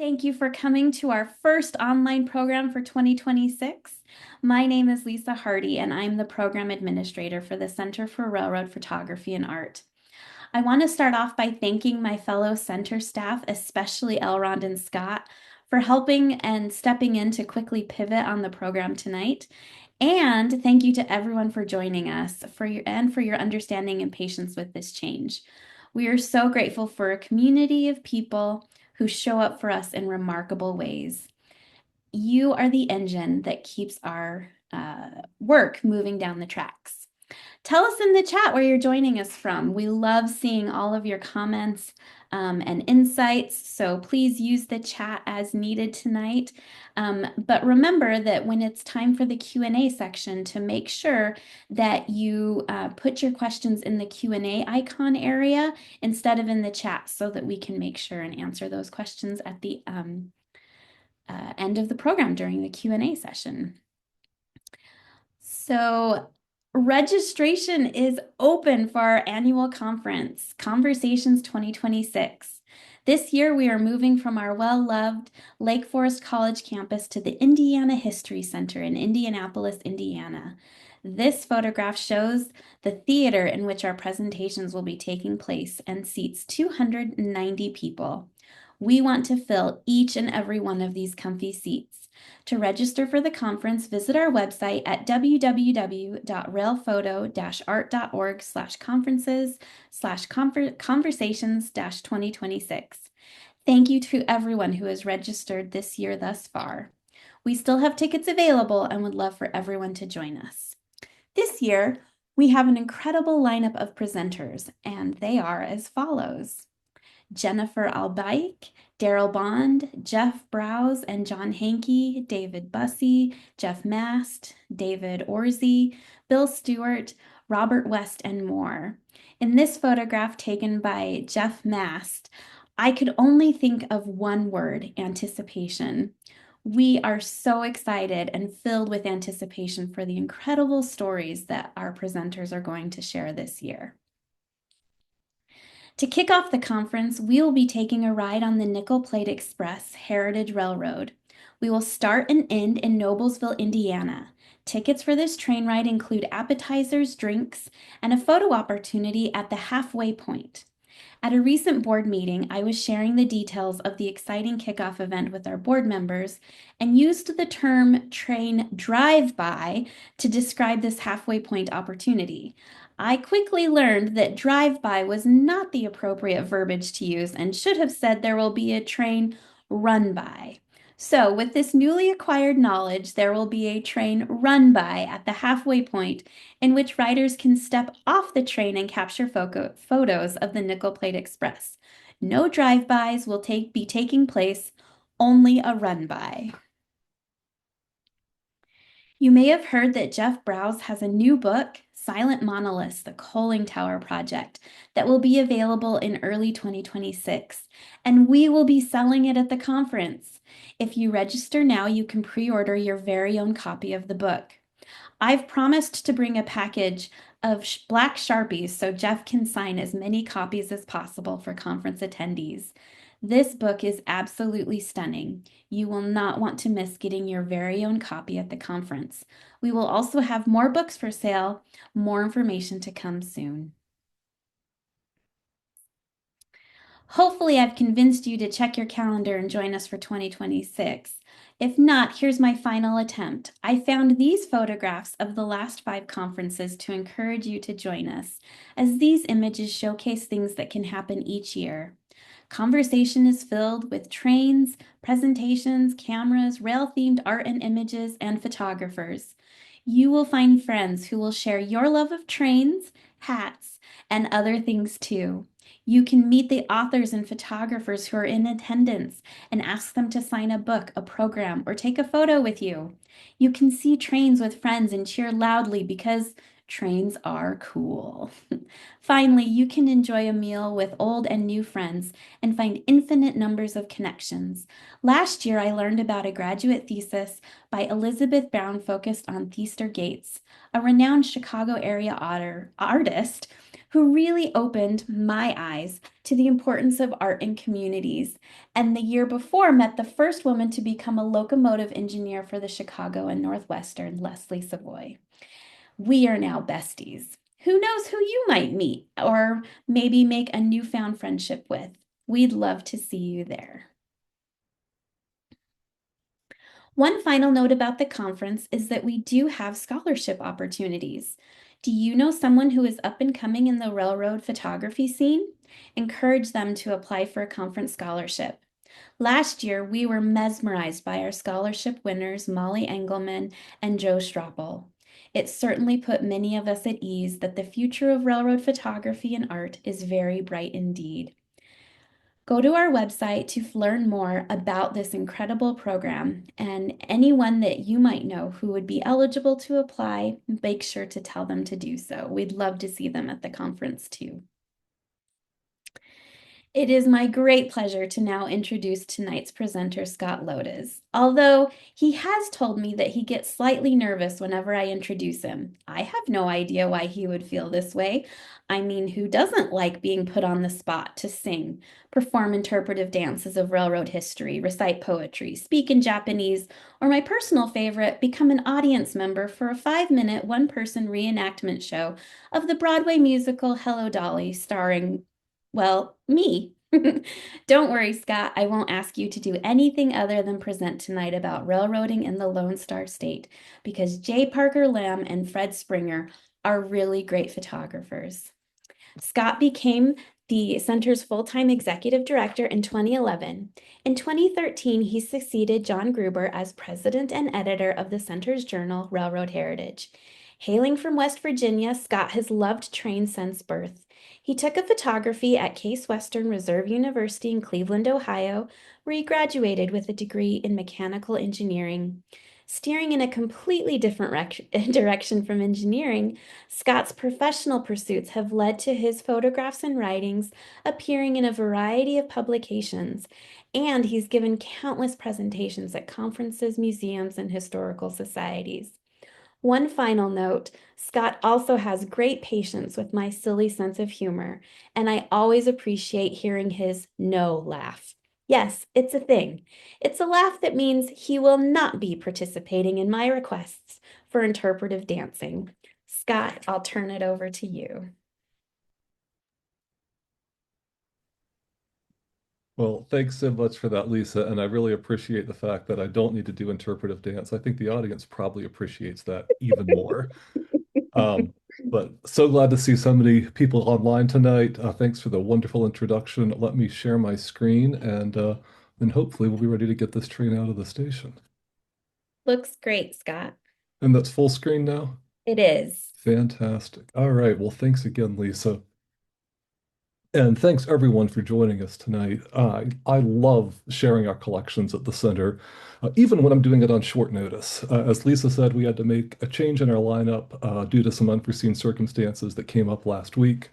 Thank you for coming to our first online program for 2026. My name is Lisa Hardy, and I'm the program administrator for the Center for Railroad Photography and Art. I want to start off by thanking my fellow center staff, especially Elrond and Scott, for helping and stepping in to quickly pivot on the program tonight. And thank you to everyone for joining us for your understanding and patience with this change. We are so grateful for a community of people who show up for us in remarkable ways. You are the engine that keeps our work moving down the tracks. Tell us in the chat where you're joining us from. We love seeing all of your comments and insights, so please use the chat as needed tonight. But remember that when it's time for the Q&A section, to make sure that you put your questions in the Q&A icon area instead of in the chat, so that we can make sure and answer those questions at the end of the program during the Q&A session. So registration is open for our annual conference, Conversations 2026. This year, we are moving from our well-loved Lake Forest College campus to the Indiana History Center in Indianapolis, Indiana. This photograph shows the theater in which our presentations will be taking place and seats 290 people. We want to fill each and every one of these comfy seats. To register for the conference, visit our website at www.railphoto-art.org/conferences/conversations-2026. Thank you to everyone who has registered this year thus far. We still have tickets available and would love for everyone to join us. This year, we have an incredible lineup of presenters, and they are as follows: Jennifer Albaik, Daryl Bond, Jeff Browse and John Hankey, David Bussey, Jeff Mast, David Orsey, Bill Stewart, Robert West, and more. In this photograph taken by Jeff Mast, I could only think of one word: anticipation. We are so excited and filled with anticipation for the incredible stories that our presenters are going to share this year. To kick off the conference, we will be taking a ride on the Nickel Plate Express Heritage Railroad. We will start and end in Noblesville, Indiana. Tickets for this train ride include appetizers, drinks, and a photo opportunity at the halfway point. At a recent board meeting, I was sharing the details of the exciting kickoff event with our board members and used the term train drive-by to describe this halfway point opportunity. I quickly learned that drive-by was not the appropriate verbiage to use and should have said there will be a train run-by. So with this newly acquired knowledge, there will be a train run-by at the halfway point in which riders can step off the train and capture photos of the Nickel Plate Express. No drive-bys will be taking place, only a run-by. You may have heard that Jeff Browse has a new book, Silent Monoliths: The Coaling Tower Project, that will be available in early 2026, and we will be selling it at the conference. If you register now, you can pre-order your very own copy of the book. I've promised to bring a package of black Sharpies so Jeff can sign as many copies as possible for conference attendees. This book is absolutely stunning. You will not want to miss getting your very own copy at the conference. We will also have more books for sale, more information to come soon. Hopefully, I've convinced you to check your calendar and join us for 2026. If not, here's my final attempt. I found these photographs of the last 5 conferences to encourage you to join us, as these images showcase things that can happen each year. Conversation is filled with trains, presentations, cameras, rail-themed art and images, and photographers. You will find friends who will share your love of trains, hats, and other things too. You can meet the authors and photographers who are in attendance and ask them to sign a book, a program, or take a photo with you. You can see trains with friends and cheer loudly because Trains are cool. Finally, you can enjoy a meal with old and new friends and find infinite numbers of connections. Last year, I learned about a graduate thesis by Elizabeth Brown focused on Theaster Gates, a renowned Chicago area artist who really opened my eyes to the importance of art in communities. And the year before, met the first woman to become a locomotive engineer for the Chicago and Northwestern, Leslie Savoy. We are now besties. Who knows who you might meet or maybe make a newfound friendship with? We'd love to see you there. One final note about the conference is that we do have scholarship opportunities. Do you know someone who is up and coming in the railroad photography scene? Encourage them to apply for a conference scholarship. Last year, we were mesmerized by our scholarship winners, Molly Engelman and Joe Strappel. It certainly put many of us at ease that the future of railroad photography and art is very bright indeed. Go to our website to learn more about this incredible program, and anyone that you might know who would be eligible to apply, make sure to tell them to do so. We'd love to see them at the conference too. It is my great pleasure to now introduce tonight's presenter, Scott Lodes. Although he has told me that he gets slightly nervous whenever I introduce him. I have no idea why he would feel this way. I mean, who doesn't like being put on the spot to sing, perform interpretive dances of railroad history, recite poetry, speak in Japanese, or my personal favorite, become an audience member for a 5-minute, one-person reenactment show of the Broadway musical Hello Dolly, starring, well, me. Don't worry, Scott. I won't ask you to do anything other than present tonight about railroading in the Lone Star State because J. Parker Lamb and Fred Springer are really great photographers. Scott became the center's full-time executive director in 2011. In 2013, he succeeded John Gruber as president and editor of the center's journal, Railroad Heritage. Hailing from West Virginia, Scott has loved trains since birth. He took a photography at Case Western Reserve University in Cleveland, Ohio, where he graduated with a degree in mechanical engineering. Steering in a completely different direction from engineering, Scott's professional pursuits have led to his photographs and writings appearing in a variety of publications, and he's given countless presentations at conferences, museums, and historical societies. One final note, Scott also has great patience with my silly sense of humor, and I always appreciate hearing his no laugh. Yes, it's a thing. It's a laugh that means he will not be participating in my requests for interpretive dancing. Scott, I'll turn it over to you. Well, thanks so much for that, Lisa, and I really appreciate the fact that I don't need to do interpretive dance. I think the audience probably appreciates that even more. Um, but so glad to see so many people online tonight. Thanks for the wonderful introduction. Let me share my screen, and then hopefully we'll be ready to get this train out of the station. Looks great, Scott. And that's full screen now? It is. Fantastic. All right. Well, thanks again, Lisa. And thanks everyone for joining us tonight. I love sharing our collections at the center, even when I'm doing it on short notice. As Lisa said, we had to make a change in our lineup due to some unforeseen circumstances that came up last week.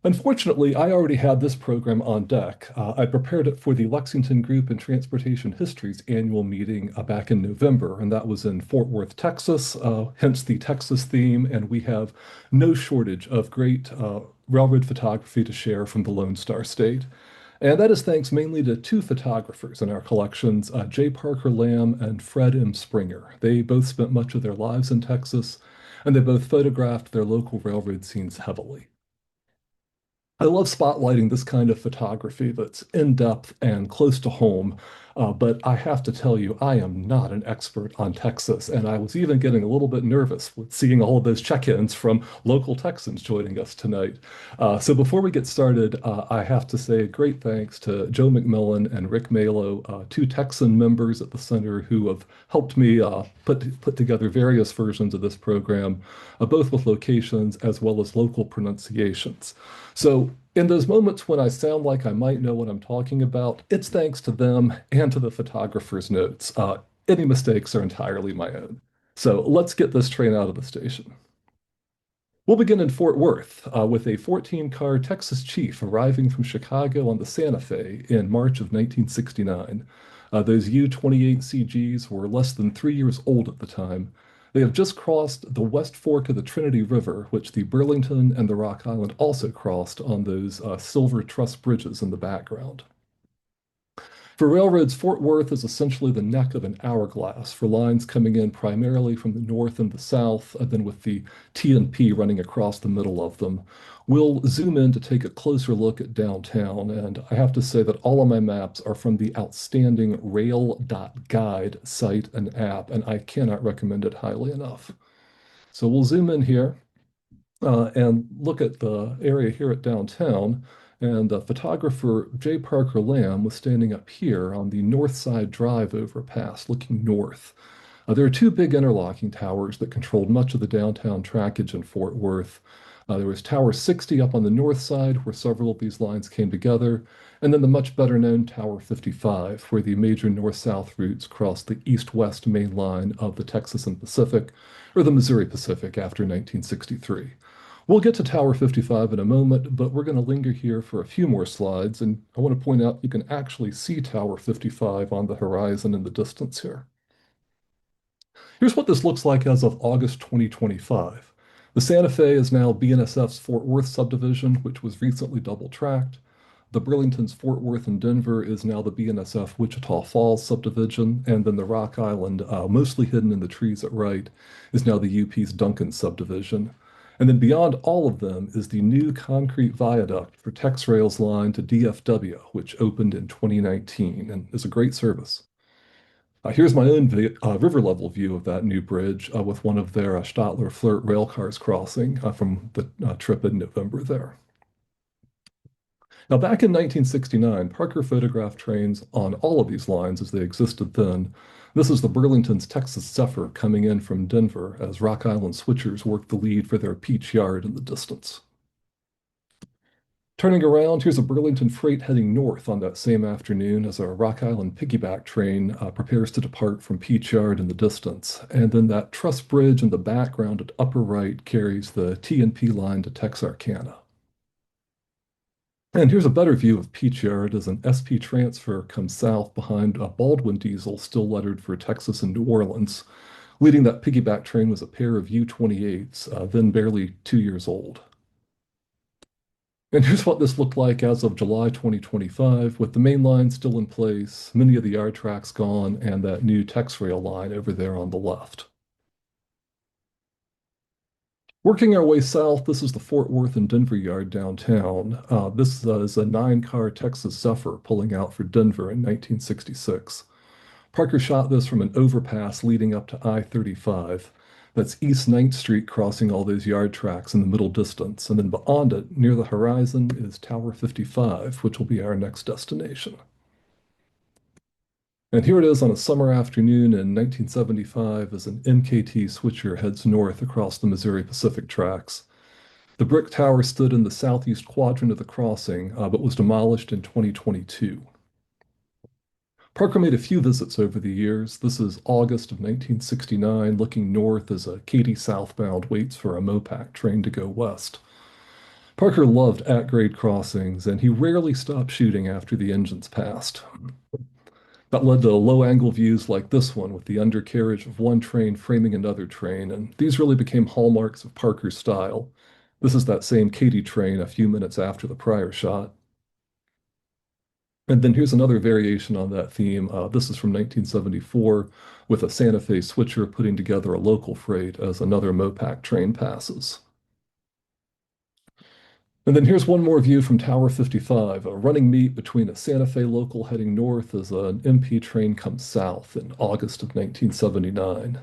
Unfortunately, I already had this program on deck. I prepared it for the Lexington Group in Transportation History's annual meeting back in November, and that was in Fort Worth, Texas, hence the Texas theme. And we have no shortage of great railroad photography to share from the Lone Star State. And that is thanks mainly to two photographers in our collections, J. Parker Lamb and Fred M. Springer. They both spent much of their lives in Texas, and they both photographed their local railroad scenes heavily. I love spotlighting this kind of photography that's in depth and close to home. But I have to tell you, I am not an expert on Texas. And I was even getting a little bit nervous with seeing all of those check-ins from local Texans joining us tonight. So before we get started, I have to say a great thanks to Joe McMillan and Rick Malo, two Texan members at the center who have helped me put together various versions of this program, both with locations as well as local pronunciations. So in those moments when I sound like I might know what I'm talking about, it's thanks to them and to the photographer's notes. Any mistakes are entirely my own. So let's get this train out of the station. We'll begin in Fort Worth with a 14-car Texas Chief arriving from Chicago on the Santa Fe in March of 1969. Those U-28 CGs were less than 3 years old at the time. They have just crossed the West Fork of the Trinity River, which the Burlington and the Rock Island also crossed on those silver truss bridges in the background. For railroads, Fort Worth is essentially the neck of an hourglass for lines coming in primarily from the north and the south, and then with the T&P running across the middle of them. We'll zoom in to take a closer look at downtown, and I have to say that all of my maps are from the outstanding rail.guide site and app, and I cannot recommend it highly enough. So we'll zoom in here and look at the area here at downtown. And photographer J. Parker Lamb was standing up here on the North Side Drive overpass looking north. There are two big interlocking towers that controlled much of the downtown trackage in Fort Worth. There was Tower 60 up on the north side, where several of these lines came together, and then the much better known Tower 55, where the major north-south routes crossed the east-west main line of the Texas and Pacific, or the Missouri Pacific after 1963. We'll get to Tower 55 in a moment, but we're going to linger here for a few more slides, and I want to point out you can actually see Tower 55 on the horizon in the distance here. Here's what this looks like as of August 2025. The Santa Fe is now BNSF's Fort Worth subdivision, which was recently double-tracked. The Burlington's Fort Worth and Denver is now the BNSF Wichita Falls subdivision, and then the Rock Island, mostly hidden in the trees at right, is now the UP's Duncan subdivision. And then beyond all of them is the new concrete viaduct for TexRail's line to DFW, which opened in 2019 and is a great service. Here's my own river level view of that new bridge with one of their Stadtler Flirt rail cars crossing from the trip in November there. Now, back in 1969, Parker photographed trains on all of these lines as they existed then. This is the Burlington's Texas Zephyr coming in from Denver as Rock Island switchers worked the lead for their Peach Yard in the distance. Turning around, here's a Burlington freight heading north on that same afternoon as a Rock Island piggyback train prepares to depart from Peach Yard in the distance. And then that truss bridge in the background at upper right carries the T&P line to Texarkana. And here's a better view of Peach Yard as an SP transfer comes south behind a Baldwin diesel still lettered for Texas and New Orleans. Leading that piggyback train was a pair of U-28s, then barely 2 years old. And here's what this looked like as of July 2025, with the main line still in place, many of the yard tracks gone, and that new TexRail line over there on the left. Working our way south, this is the Fort Worth and Denver yard downtown. This is a 9-car Texas Zephyr pulling out for Denver in 1966. Parker shot this from an overpass leading up to I-35. That's East 9th Street crossing all those yard tracks in the middle distance. And then beyond it, near the horizon, is Tower 55, which will be our next destination. And here it is on a summer afternoon in 1975 as an MKT switcher heads north across the Missouri Pacific tracks. The brick tower stood in the southeast quadrant of the crossing, but was demolished in 2022. Parker made a few visits over the years. This is August of 1969, looking north as a Katy southbound waits for a Mopac train to go west. Parker loved at-grade crossings, and he rarely stopped shooting after the engines passed. That led to low-angle views like this one with the undercarriage of one train framing another train, and these really became hallmarks of Parker's style. This is that same Katy train a few minutes after the prior shot. And then here's another variation on that theme. This is from 1974 with a Santa Fe switcher putting together a local freight as another Mopac train passes. And then here's one more view from Tower 55, a running meet between a Santa Fe local heading north as an MP train comes south in August of 1979.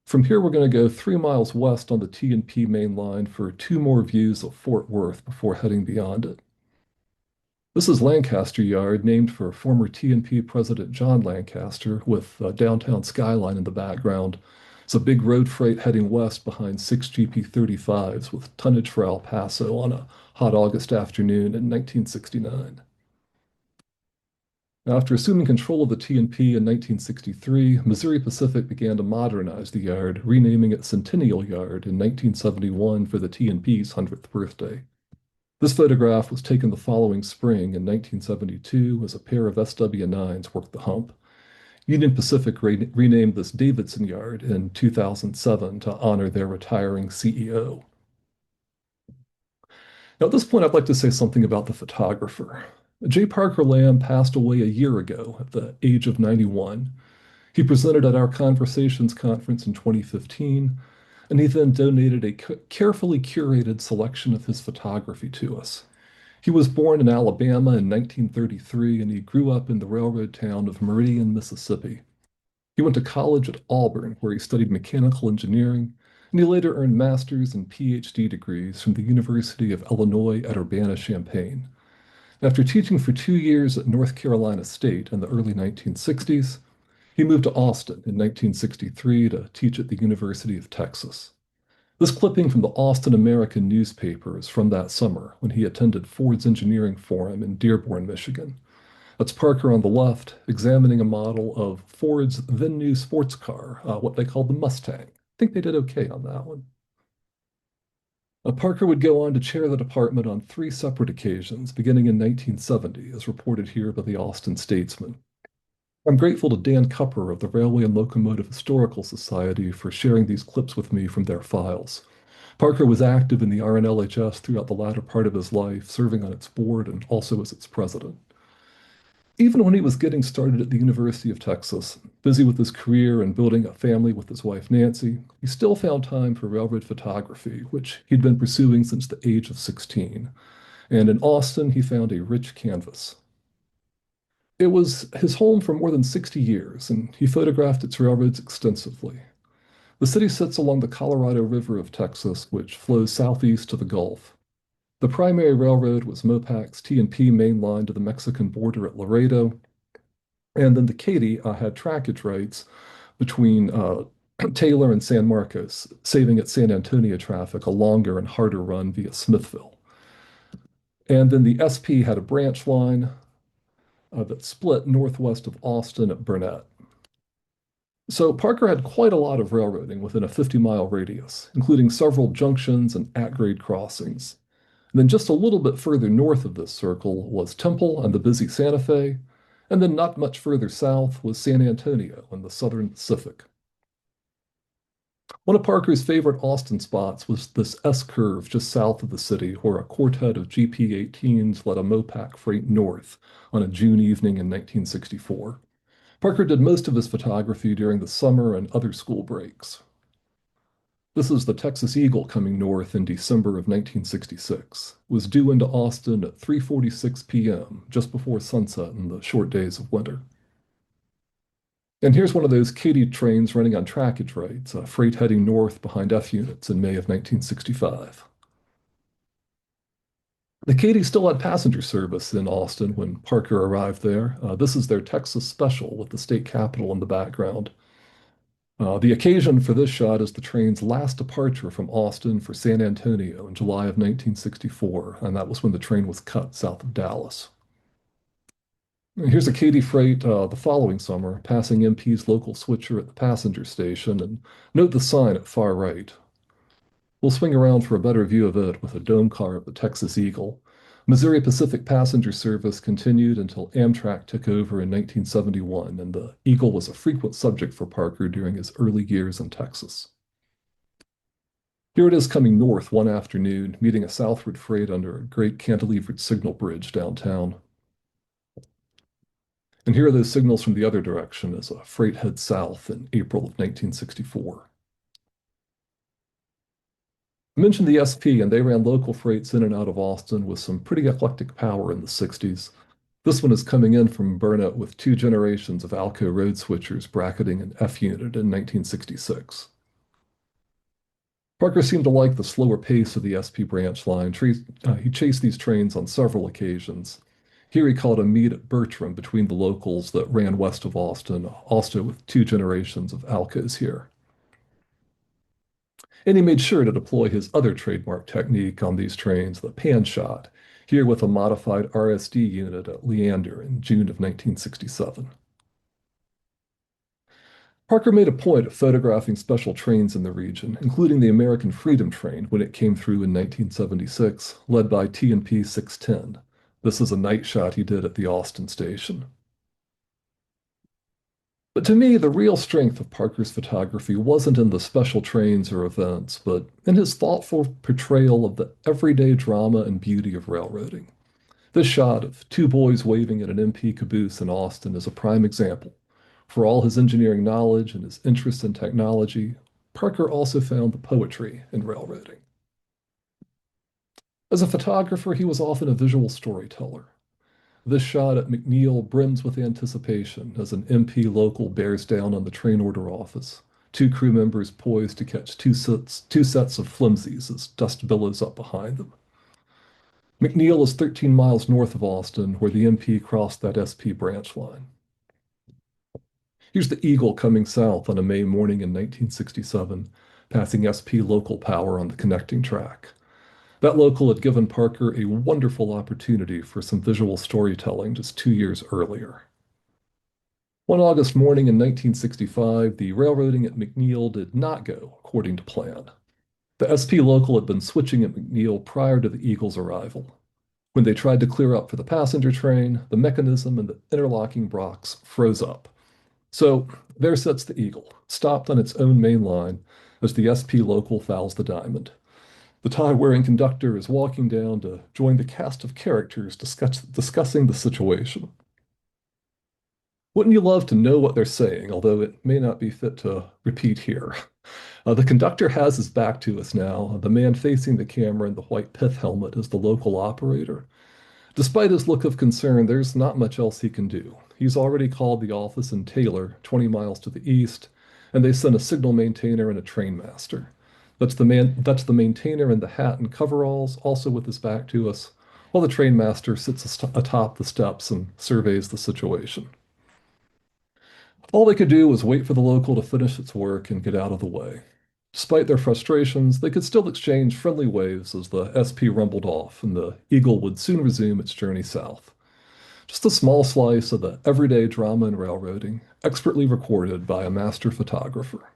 From here, we're going to go 3 miles west on the T&P main line for 2 more views of Fort Worth before heading beyond it. This is Lancaster Yard, named for former T&P President John Lancaster, with downtown skyline in the background. It's a big road freight heading west behind 6 GP35s with tonnage for El Paso on a hot August afternoon in 1969. After assuming control of the TNP in 1963, Missouri Pacific began to modernize the yard, renaming it Centennial Yard in 1971 for the TNP's 100th birthday. This photograph was taken the following spring in 1972 as a pair of SW9s worked the hump. Union Pacific renamed this Davidson Yard in 2007 to honor their retiring CEO. Now, at this point, I'd like to say something about the photographer. J. Parker Lamb passed away a year ago at the age of 91. He presented at our Conversations conference in 2015, and he then donated a carefully curated selection of his photography to us. He was born in Alabama in 1933, and he grew up in the railroad town of Meridian, Mississippi. He went to college at Auburn, where he studied mechanical engineering, and he later earned master's and PhD degrees from the University of Illinois at Urbana-Champaign. After teaching for 2 years at North Carolina State in the early 1960s, he moved to Austin in 1963 to teach at the University of Texas. This clipping from the Austin American newspaper is from that summer when he attended Ford's Engineering Forum in Dearborn, Michigan. That's Parker on the left, examining a model of Ford's then new sports car, what they called the Mustang. I think they did okay on that one. Parker would go on to chair the department on 3 separate occasions, beginning in 1970, as reported here by the Austin Statesman. I'm grateful to Dan Cupper of the Railway and Locomotive Historical Society for sharing these clips with me from their files. Parker was active in the RNLHS throughout the latter part of his life, serving on its board and also as its president. Even when he was getting started at the University of Texas, busy with his career and building a family with his wife Nancy, he still found time for railroad photography, which he'd been pursuing since the age of 16. And in Austin, he found a rich canvas. It was his home for more than 60 years, and he photographed its railroads extensively. The city sits along the Colorado River of Texas, which flows southeast to the Gulf. The primary railroad was Mopac's T&P main line to the Mexican border at Laredo, and then the Katy had trackage rights between Taylor and San Marcos, saving its San Antonio traffic a longer and harder run via Smithville. And then the SP had a branch line that split northwest of Austin at Burnett. So Parker had quite a lot of railroading within a 50-mile radius, including several junctions and at-grade crossings. And then just a little bit further north of this circle was Temple and the busy Santa Fe, and then not much further south was San Antonio in the southern Pacific. One of Parker's favorite Austin spots was this S-curve just south of the city, where a quartet of GP-18s led a Mopac freight north on a June evening in 1964. Parker did most of his photography during the summer and other school breaks. This is the Texas Eagle coming north in December of 1966. It was due into Austin at 3:46 p.m., just before sunset in the short days of winter. And here's one of those Katy trains running on trackage rights, a freight heading north behind F units in May of 1965. The Katy still had passenger service in Austin when Parker arrived there. This is their Texas Special with the state capitol in the background. The occasion for this shot is the train's last departure from Austin for San Antonio in July of 1964, and that was when the train was cut south of Dallas. Here's a Katy freight the following summer, passing MP's local switcher at the passenger station, and note the sign at far right. We'll swing around for a better view of it with a dome car of the Texas Eagle. Missouri Pacific passenger service continued until Amtrak took over in 1971, and the Eagle was a frequent subject for Parker during his early years in Texas. Here it is coming north one afternoon, meeting a southward freight under a great cantilevered signal bridge downtown. And here are those signals from the other direction as a freight heads south in April of 1964. I mentioned the SP, and they ran local freights in and out of Austin with some pretty eclectic power in the 60s. This one is coming in from Burnett with 2 generations of Alco road switchers bracketing an F unit in 1966. Parker seemed to like the slower pace of the SP branch line. He chased these trains on several occasions. Here he caught a meet at Bertram between the locals that ran west of Austin, also with 2 generations of Alcos here. And he made sure to deploy his other trademark technique on these trains, the pan shot. here with a modified RSD unit at Leander in June of 1967. Parker made a point of photographing special trains in the region, including the American Freedom Train when it came through in 1976, led by T&P 610. This is a night shot he did at the Austin station. But to me, the real strength of Parker's photography wasn't in the special trains or events, but in his thoughtful portrayal of the everyday drama and beauty of railroading. This shot of two boys waving at an MP caboose in Austin is a prime example. For all his engineering knowledge and his interest in technology, Parker also found the poetry in railroading. As a photographer, he was often a visual storyteller. This shot at McNeil brims with anticipation as an MP local bears down on the train order office, two crew members poised to catch two sets of flimsies as dust billows up behind them. McNeil is 13 miles north of Austin, where the MP crossed that SP branch line. Here's the Eagle coming south on a May morning in 1967, passing SP local power on the connecting track. That local had given Parker a wonderful opportunity for some visual storytelling just 2 years earlier. One August morning in 1965, the railroading at McNeil did not go according to plan. The SP local had been switching at McNeil prior to the Eagle's arrival. When they tried to clear up for the passenger train, the mechanism and the interlocking blocks froze up. So there sits the Eagle, stopped on its own main line as the SP local fouls the diamond. The tie-wearing conductor is walking down to join the cast of characters discussing the situation. Wouldn't you love to know what they're saying, although it may not be fit to repeat here? The conductor has his back to us now. The man facing the camera in the white pith helmet is the local operator. Despite his look of concern, there's not much else he can do. He's already called the office in Taylor, 20 miles to the east, and they sent a signal maintainer and a train master. That's the maintainer in the hat and coveralls, also with his back to us, while the train master sits atop the steps and surveys the situation. All they could do was wait for the local to finish its work and get out of the way. Despite their frustrations, they could still exchange friendly waves as the SP rumbled off, and the Eagle would soon resume its journey south. Just a small slice of the everyday drama in railroading, expertly recorded by a master photographer.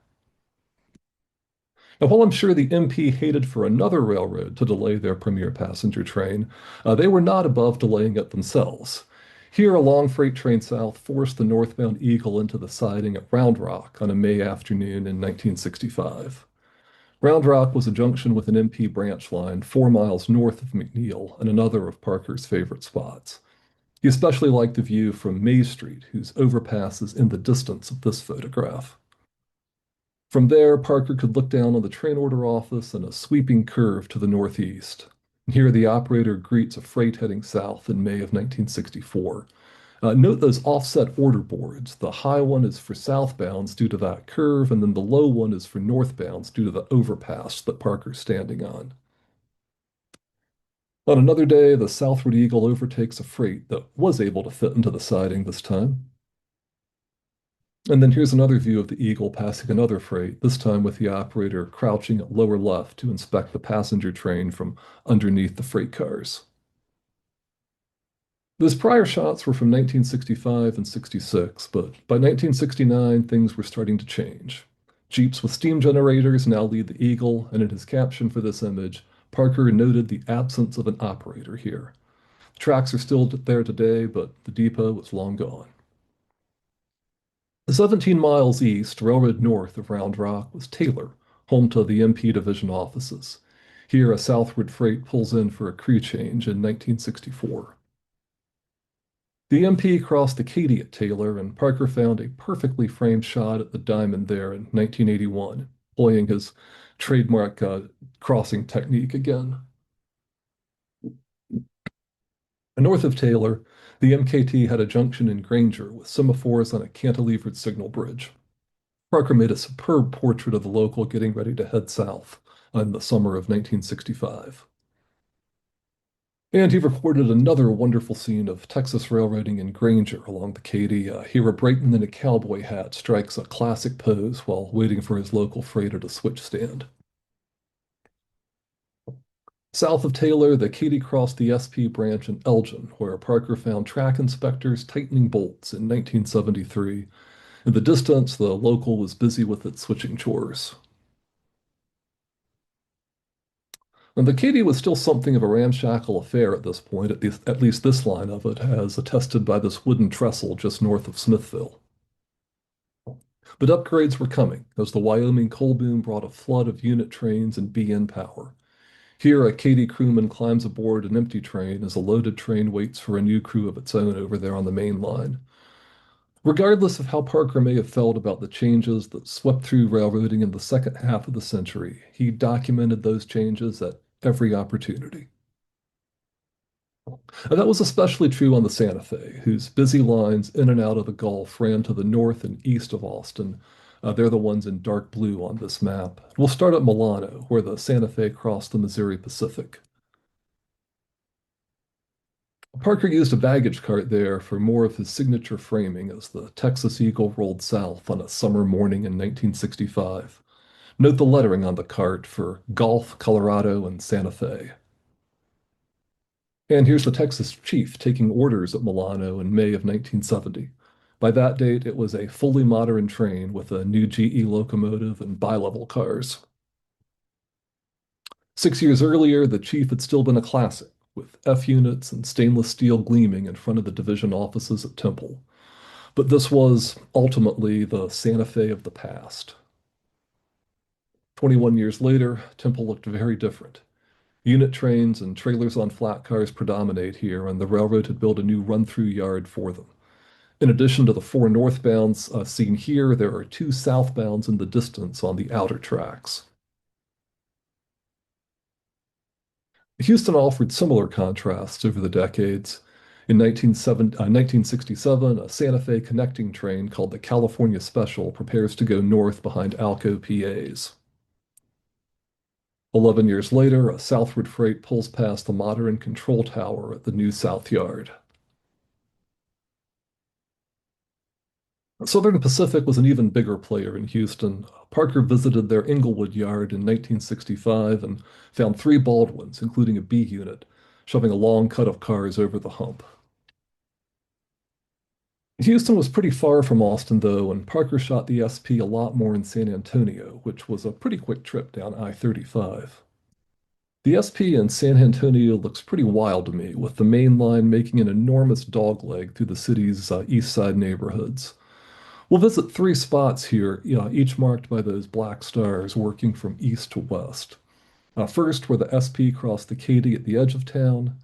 Now, while I'm sure the MP hated for another railroad to delay their premier passenger train, they were not above delaying it themselves. Here, a long freight train south forced the northbound Eagle into the siding at Round Rock on a May afternoon in 1965. Round Rock was a junction with an MP branch line 4 miles north of McNeil and another of Parker's favorite spots. He especially liked the view from Maze Street, whose overpass is in the distance of this photograph. From there, Parker could look down on the train order office and a sweeping curve to the northeast. Here, the operator greets a freight heading south in May of 1964. Note those offset order boards. The high one is for southbounds due to that curve, and then the low one is for northbounds due to the overpass that Parker's standing on. On another day, the southward Eagle overtakes a freight that was able to fit into the siding this time. And then here's another view of the Eagle passing another freight, this time with the operator crouching at lower left to inspect the passenger train from underneath the freight cars. Those prior shots were from 1965 and 66, but by 1969, things were starting to change. Jeeps with steam generators now lead the Eagle, and in his caption for this image, Parker noted the absence of an operator here. The tracks are still there today, but the depot is long gone. 17 miles east, railroad north of Round Rock, was Taylor, home to the MP Division offices. Here, a southward freight pulls in for a crew change in 1964. The MP crossed the Katy at Taylor, and Parker found a perfectly framed shot at the diamond there in 1981, employing his trademark crossing technique again. North of Taylor, the MKT had a junction in Granger with semaphores on a cantilevered signal bridge. Parker made a superb portrait of the local getting ready to head south in the summer of 1965. And he recorded another wonderful scene of Texas railroading in Granger along the Katy. Here, a brakeman in a cowboy hat strikes a classic pose while waiting for his local freighter to switch stand. South of Taylor, the Katy crossed the SP branch in Elgin, where Parker found track inspectors tightening bolts in 1973. In the distance, the local was busy with its switching chores. And the Katy was still something of a ramshackle affair at this point, at least this line of it, as attested by this wooden trestle just north of Smithville. But upgrades were coming as the Wyoming coal boom brought a flood of unit trains and BN power. Here, a Katy crewman climbs aboard an empty train as a loaded train waits for a new crew of its own over there on the main line. Regardless of how Parker may have felt about the changes that swept through railroading in the second half of the century, he documented those changes at every opportunity. And that was especially true on the Santa Fe, whose busy lines in and out of the Gulf ran to the north and east of Austin. They're the ones in dark blue on this map. We'll start at Milano, where the Santa Fe crossed the Missouri Pacific. Parker used a baggage cart there for more of his signature framing as the Texas Eagle rolled south on a summer morning in 1965. Note the lettering on the cart for Gulf, Colorado, and Santa Fe. And here's the Texas chief taking orders at Milano in May of 1970. By that date, it was a fully modern train with a new GE locomotive and bi-level cars. 6 years earlier, the chief had still been a classic, with F units and stainless steel gleaming in front of the division offices at Temple. But this was ultimately the Santa Fe of the past. 21 years later, Temple looked very different. Unit trains and trailers on flat cars predominate here, and the railroad had built a new run-through yard for them. In addition to the four northbounds seen here, there are two southbounds in the distance on the outer tracks. Houston offered similar contrasts over the decades. In 1967, a Santa Fe connecting train called the California Special prepares to go north behind Alco PAs. 11 years later, a southward freight pulls past the modern control tower at the new South Yard. Southern Pacific was an even bigger player in Houston. Parker visited their Inglewood yard in 1965 and found three Baldwins, including a B unit, shoving a long cut of cars over the hump. Houston was pretty far from Austin, though, and Parker shot the SP a lot more in San Antonio, which was a pretty quick trip down I-35. The SP in San Antonio looks pretty wild to me, with the main line making an enormous dogleg through the city's east side neighborhoods. We'll visit three spots here, each marked by those black stars working from east to west. First, where the SP crossed the Katy at the edge of town,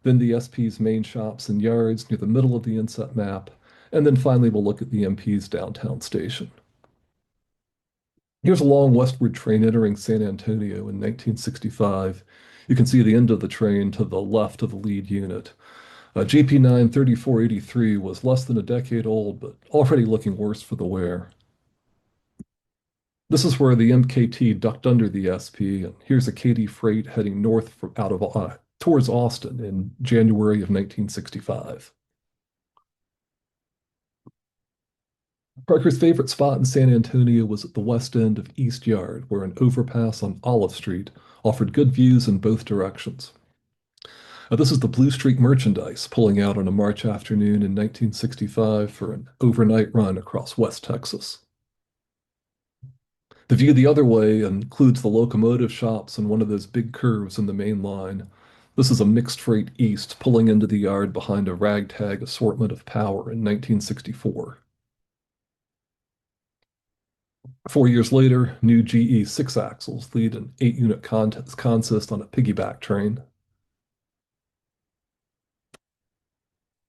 then the SP's main shops and yards near the middle of the inset map, and then finally we'll look at the MP's downtown station. Here's a long westward train entering San Antonio in 1965. You can see the end of the train to the left of the lead unit. GP9 3483 was less than a decade old, but already looking worse for the wear. This is where the MKT ducked under the SP, and here's a Katy freight heading north towards Austin in January of 1965. Parker's favorite spot in San Antonio was at the west end of East Yard, where an overpass on Olive Street offered good views in both directions. This is the Blue Streak merchandise pulling out on a March afternoon in 1965 for an overnight run across West Texas. The view the other way includes the locomotive shops and one of those big curves in the main line. This is a mixed freight east pulling into the yard behind a ragtag assortment of power in 1964. 4 years later, new GE six axles lead an 8-unit consist on a piggyback train.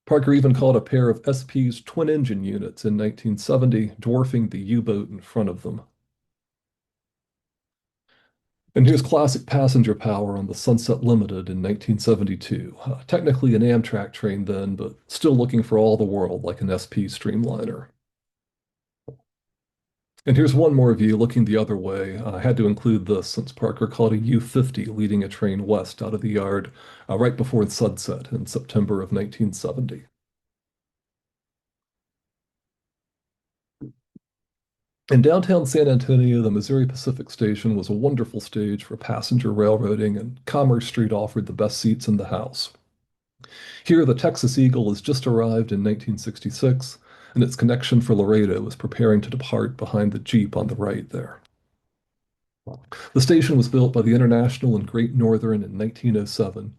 Parker even called a pair of SP's twin-engine units in 1970, dwarfing the U-boat in front of them. And here's classic passenger power on the Sunset Limited in 1972. Technically an Amtrak train then, but still looking for all the world like an SP streamliner. And here's one more view looking the other way. I had to include this since Parker caught a U-50 leading a train west out of the yard right before sunset in September of 1970. In downtown San Antonio, the Missouri Pacific Station was a wonderful stage for passenger railroading, and Commerce Street offered the best seats in the house. Here, the Texas Eagle has just arrived in 1966, and its connection for Laredo is preparing to depart behind the Jeep on the right there. The station was built by the International and Great Northern in 1907.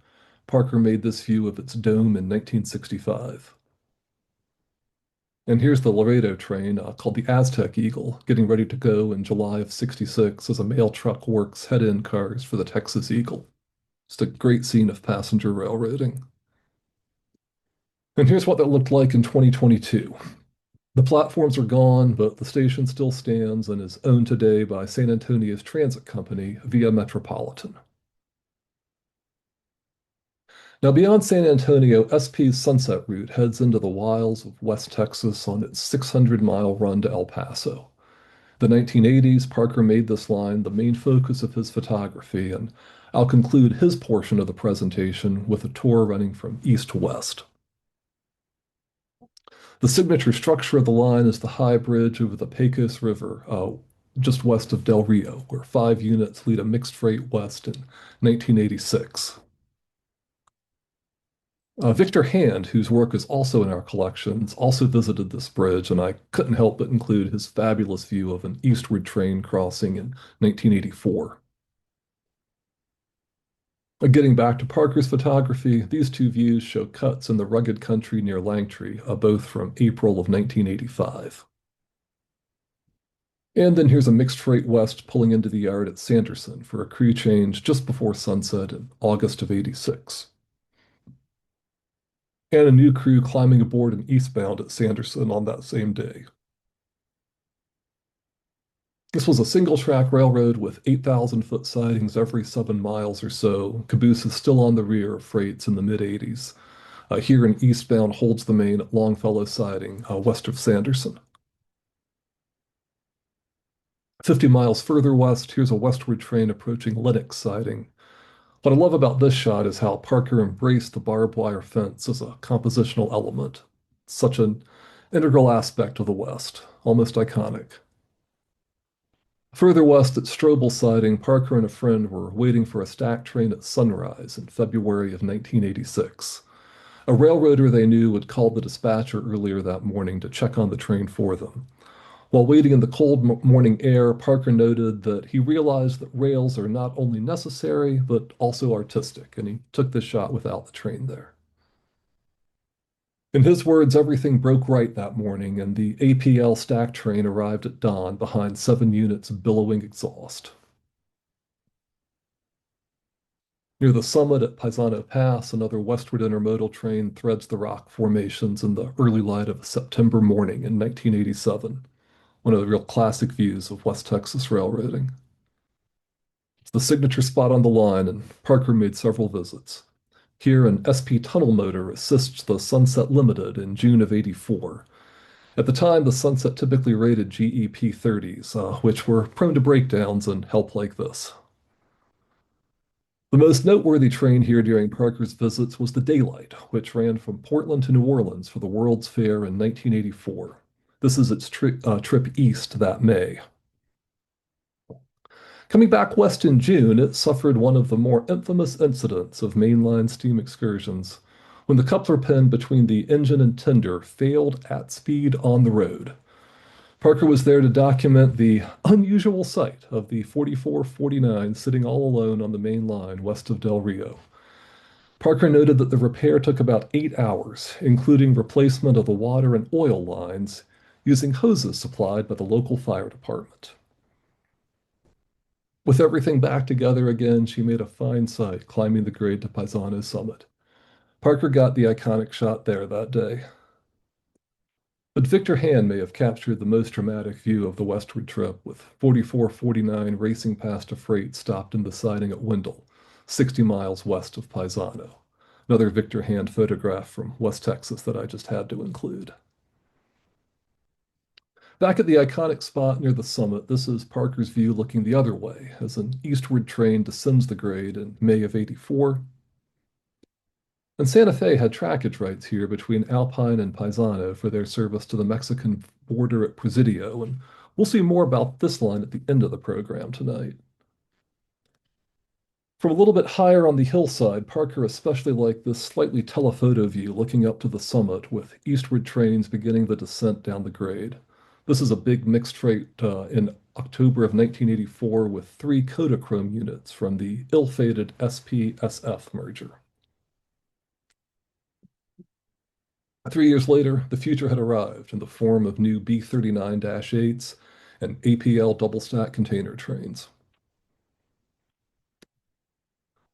Parker made this view of its dome in 1965. And here's the Laredo train called the Aztec Eagle, getting ready to go in July of 66 as a mail truck works head-in cars for the Texas Eagle. Just a great scene of passenger railroading. And here's what that looked like in 2022. The platforms are gone, but the station still stands and is owned today by San Antonio's transit company, Via Metropolitan. Now, beyond San Antonio, SP's Sunset Route heads into the wilds of West Texas on its 600-mile run to El Paso. The 1980s, Parker made this line the main focus of his photography, and I'll conclude his portion of the presentation with a tour running from east to west. The signature structure of the line is the high bridge over the Pecos River, just west of Del Rio, where 5 units lead a mixed freight west in 1986. Victor Hand, whose work is also in our collections, also visited this bridge, and I couldn't help but include his fabulous view of an eastward train crossing in 1984. Getting back to Parker's photography, these two views show cuts in the rugged country near Langtree, both from April of 1985. And then here's a mixed freight west pulling into the yard at Sanderson for a crew change just before sunset in August of 86. And a new crew climbing aboard an eastbound at Sanderson on that same day. This was a single track railroad with 8,000-foot sidings every 7 miles or so. Cabooses still on the rear of freights in the mid 80s. Here an eastbound holds the main at Longfellow Siding, west of Sanderson. 50 miles further west, here's a westward train approaching Lennox Siding. What I love about this shot is how Parker embraced the barbed wire fence as a compositional element. Such an integral aspect of the West, almost iconic. Further west at Strobel Siding, Parker and a friend were waiting for a stack train at sunrise in February of 1986. A railroader they knew had called the dispatcher earlier that morning to check on the train for them. While waiting in the cold morning air, Parker noted that he realized that rails are not only necessary, but also artistic, and he took this shot without the train there. In his words, everything broke right that morning, and the APL stack train arrived at dawn behind 7 units of billowing exhaust. Near the summit at Paisano Pass, another westward intermodal train threads the rock formations in the early light of a September morning in 1987. One of the real classic views of West Texas railroading. It's the signature spot on the line, and Parker made several visits. Here, an SP tunnel motor assists the Sunset Limited in June of '84. At the time, the Sunset typically rated GEP 30s, which were prone to breakdowns and help like this. The most noteworthy train here during Parker's visits was the Daylight, which ran from Portland to New Orleans for the World's Fair in 1984. This is its trip east that May. Coming back west in June, it suffered one of the more infamous incidents of mainline steam excursions, when the coupler pin between the engine and tender failed at speed on the road. Parker was there to document the unusual sight of the 4449 sitting all alone on the main line west of Del Rio. Parker noted that the repair took about 8 hours, including replacement of the water and oil lines, using hoses supplied by the local fire department. With everything back together again, she made a fine sight climbing the grade to Paisano Summit. Parker got the iconic shot there that day. But Victor Hand may have captured the most dramatic view of the westward trip, with 4449 racing past a freight stopped in the siding at Wendell, 60 miles west of Paisano. Another Victor Hand photograph from West Texas that I just had to include. Back at the iconic spot near the summit, this is Parker's view looking the other way as an eastward train descends the grade in May of '84. And Santa Fe had trackage rights here between Alpine and Paisano for their service to the Mexican border at Presidio, and We'll see more about this line at the end of the program tonight. From a little bit higher on the hillside, Parker especially liked this slightly telephoto view looking up to the summit with eastward trains beginning the descent down the grade. This is a big mixed freight in October of 1984 with three Kodachrome units from the ill-fated SP-SF merger. 3 years later, the future had arrived in the form of new B-39-8s and APL double-stack container trains.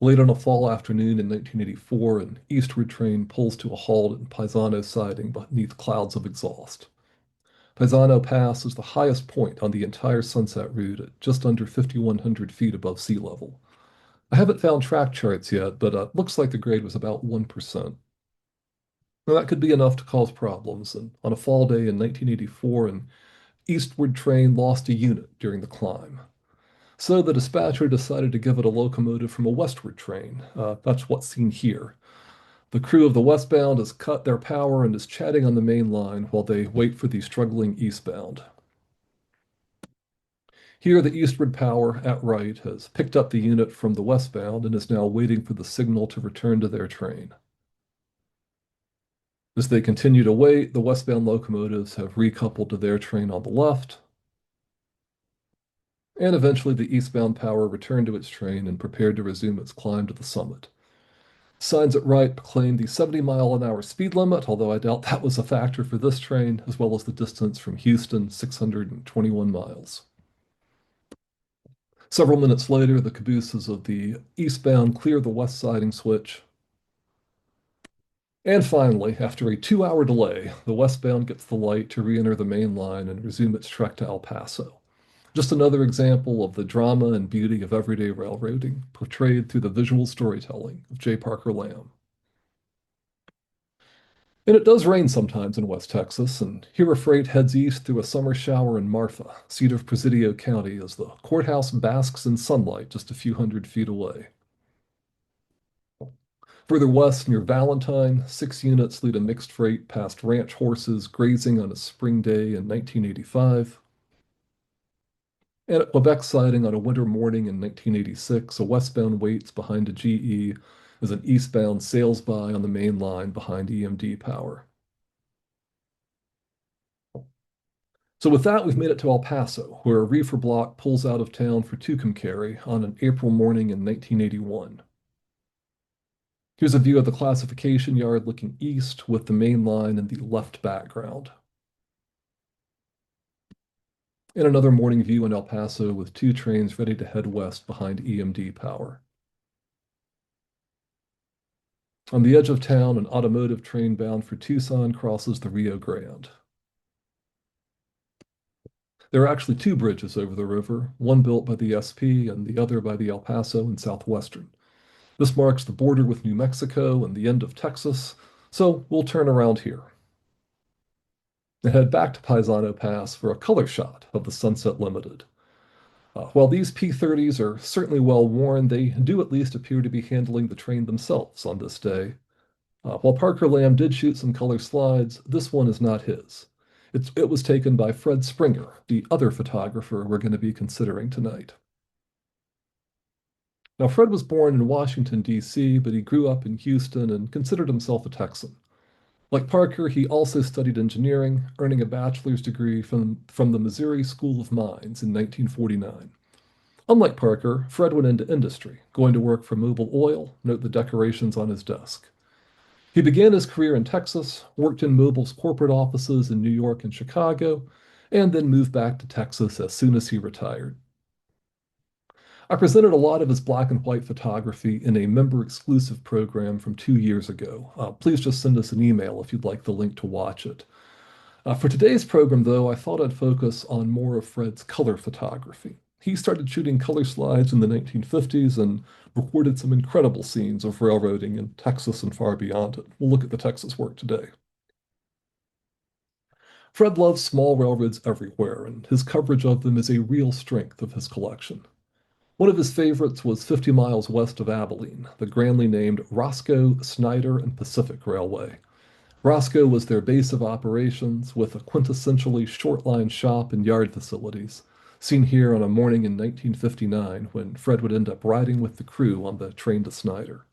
Late on a fall afternoon in 1984, an eastward train pulls to a halt in Paisano siding beneath clouds of exhaust. Paisano Pass is the highest point on the entire Sunset Route at just under 5,100 feet above sea level. I haven't found track charts yet, but it looks like the grade was about 1%. Now, that could be enough to cause problems, and on a fall day in 1984, an eastward train lost a unit during the climb. So the dispatcher decided to give it a locomotive from a westward train. That's what's seen here. The crew of the westbound has cut their power and is chatting on the main line while they wait for the struggling eastbound. Here, the eastward power at right has picked up the unit from the westbound and is now waiting for the signal to return to their train. As they continue to wait, the westbound locomotives have recoupled to their train on the left, and eventually the eastbound power returned to its train and prepared to resume its climb to the summit. Signs at right proclaim the 70-mile-an-hour speed limit, although I doubt that was a factor for this train, as well as the distance from Houston, 621 miles. Several minutes later, the cabooses of the eastbound clear the west siding switch. And finally, after a 2-hour delay, the westbound gets the light to re-enter the main line and resume its trek to El Paso. Just another example of the drama and beauty of everyday railroading, portrayed through the visual storytelling of J. Parker Lamb. And it does rain sometimes in West Texas, and here a freight heads east through a summer shower in Marfa, seat of Presidio County, as the courthouse basks in sunlight just a few hundred feet away. Further west, near Valentine, 6 units lead a mixed freight past ranch horses grazing on a spring day in 1985. And at Quebec siding on a winter morning in 1986, a westbound waits behind a GE as an eastbound sails by on the main line behind EMD power. So with that, we've made it to El Paso, where a reefer block pulls out of town for Tucumcari on an April morning in 1981. Here's a view of the classification yard looking east with the main line in the left background. And another morning view in El Paso with 2 trains ready to head west behind EMD power. On the edge of town, an automotive train bound for Tucson crosses the Rio Grande. There are actually 2 bridges over the river, one built by the SP and the other by the El Paso and Southwestern. This marks the border with New Mexico and the end of Texas, so we'll turn around here and head back to Paisano Pass for a color shot of the Sunset Limited. While these P-30s are certainly well worn, they do at least appear to be handling the train themselves on this day. While Parker Lamb did shoot some color slides, this one is not his. It was taken by Fred Springer, the other photographer we're going to be considering tonight. Now, Fred was born in Washington, D.C., but he grew up in Houston and considered himself a Texan. Like Parker, he also studied engineering, earning a bachelor's degree from the Missouri School of Mines in 1949. Unlike Parker, Fred went into industry, going to work for Mobil Oil, note the decorations on his desk. He began his career in Texas, worked in Mobil's corporate offices in New York and Chicago, and then moved back to Texas as soon as he retired. I presented a lot of his black and white photography in a member-exclusive program from 2 years ago. Please just send us an email if you'd like the link to watch it. For today's program, though, I thought I'd focus on more of Fred's color photography. He started shooting color slides in the 1950s and recorded some incredible scenes of railroading in Texas and far beyond it. We'll look at the Texas work today. Fred loves small railroads everywhere, and his coverage of them is a real strength of his collection. One of his favorites was 50 miles west of Abilene, the grandly named Roscoe, Snyder, and Pacific Railway. Roscoe was their base of operations with a quintessentially short line shop and yard facilities, seen here on a morning in 1959 when Fred would end up riding with the crew on the train to Snyder.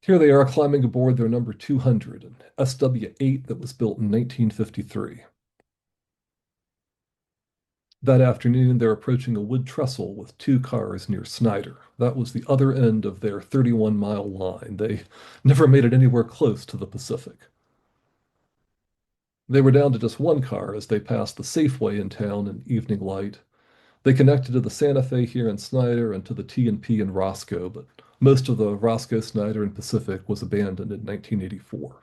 Here they are climbing aboard their number 200, an SW-8 that was built in 1953. That afternoon, they're approaching a wood trestle with two cars near Snyder. That was the other end of their 31-mile line. They never made it anywhere close to the Pacific. They were down to just one car as they passed the Safeway in town in evening light. They connected to the Santa Fe here in Snyder and to the T&P in Roscoe, but most of the Roscoe, Snyder, and Pacific was abandoned in 1984.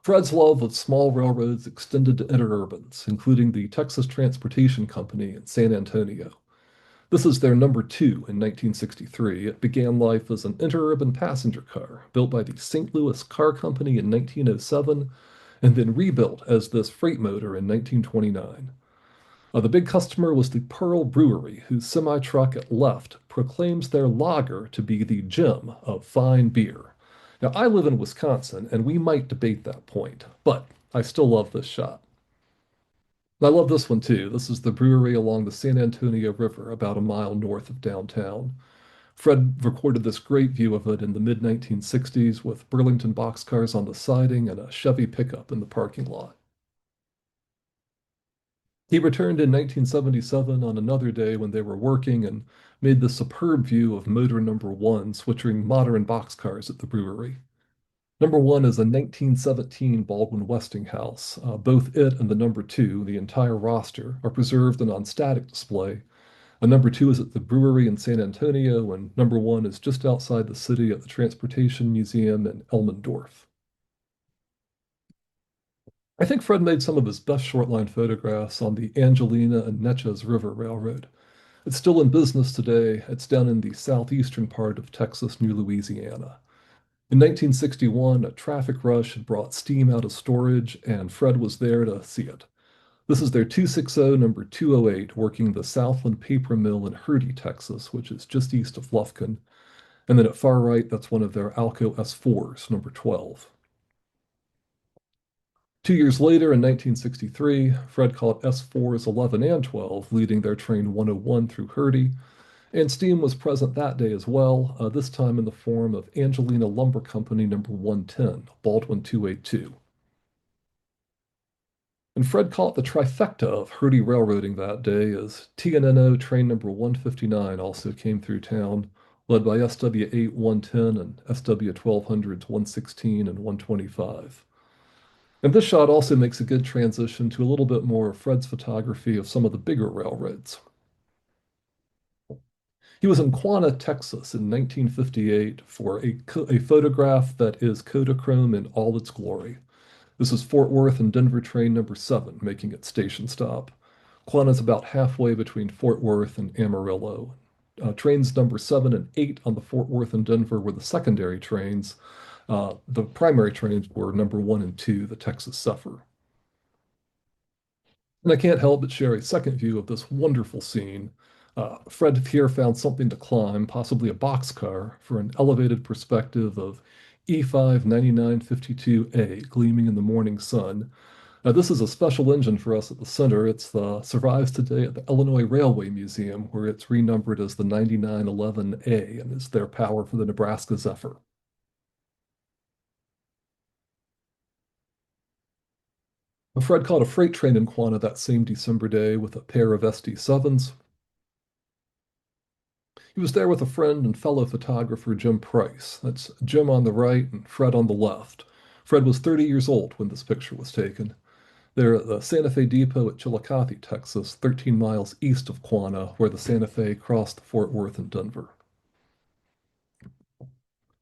Fred's love of small railroads extended to interurbans, including the Texas Transportation Company in San Antonio. This is their number two in 1963. It began life as an interurban passenger car built by the St. Louis Car Company in 1907 and then rebuilt as this freight motor in 1929. The big customer was the Pearl Brewery, whose semi-truck at left proclaims their lager to be the gem of fine beer. Now, I live in Wisconsin, and we might debate that point, but I still love this shot. I love this one too. This is the brewery along the San Antonio River, about a mile north of downtown. Fred recorded this great view of it in the mid 1960s with Burlington boxcars on the siding and a Chevy pickup in the parking lot. He returned in 1977 on another day when they were working and made the superb view of motor number one switching modern boxcars at the brewery. Number one is a 1917 Baldwin Westinghouse. Both it and the number two, the entire roster, are preserved and on static display. Number two is at the brewery in San Antonio, and number one is just outside the city at the Transportation Museum in Elmendorf. I think Fred made some of his best short-line photographs on the Angelina and Neches River Railroad. It's still in business today. It's down in the southeastern part of Texas near Louisiana. In 1961, a traffic rush had brought steam out of storage, and Fred was there to see it. This is their 260 number 208 working the Southland Paper Mill in Hurdy, Texas, which is just east of Lufkin. And then at far right, that's one of their Alco S4s, number 12. 2 years later, in 1963, Fred caught S4s 11 and 12, leading their train 101 through Hurdy, and steam was present that day as well, this time in the form of Angelina Lumber Company number 110, Baldwin 282. And Fred caught the trifecta of Hurdy railroading that day as TNNO train number 159 also came through town, led by SW8 110 and SW 1200s 116 and 125. And this shot also makes a good transition to a little bit more of Fred's photography of some of the bigger railroads. He was in Quanah, Texas in 1958 for a photograph that is Kodachrome in all its glory. This is Fort Worth and Denver train number 7 making its station stop. Quanah is about halfway between Fort Worth and Amarillo. Trains number 7 and 8 on the Fort Worth and Denver were the secondary trains. The primary trains were number 1 and 2, the Texas Zephyr. And I can't help but share a second view of this wonderful scene. Fred here found something to climb, possibly a boxcar, for an elevated perspective of E5 9952A gleaming in the morning sun. Now, this is a special engine for us at the center. It survives today at the Illinois Railway Museum, where it's renumbered as the 9911A and is their power for the Nebraska Zephyr. Fred caught a freight train in Quanah that same December day with a pair of SD7s. He was there with a friend and fellow photographer, Jim Price. That's Jim on the right and Fred on the left. Fred was 30 years old when this picture was taken. They're at the Santa Fe Depot at Chillicothe, Texas, 13 miles east of Quanah, where the Santa Fe crossed the Fort Worth and Denver.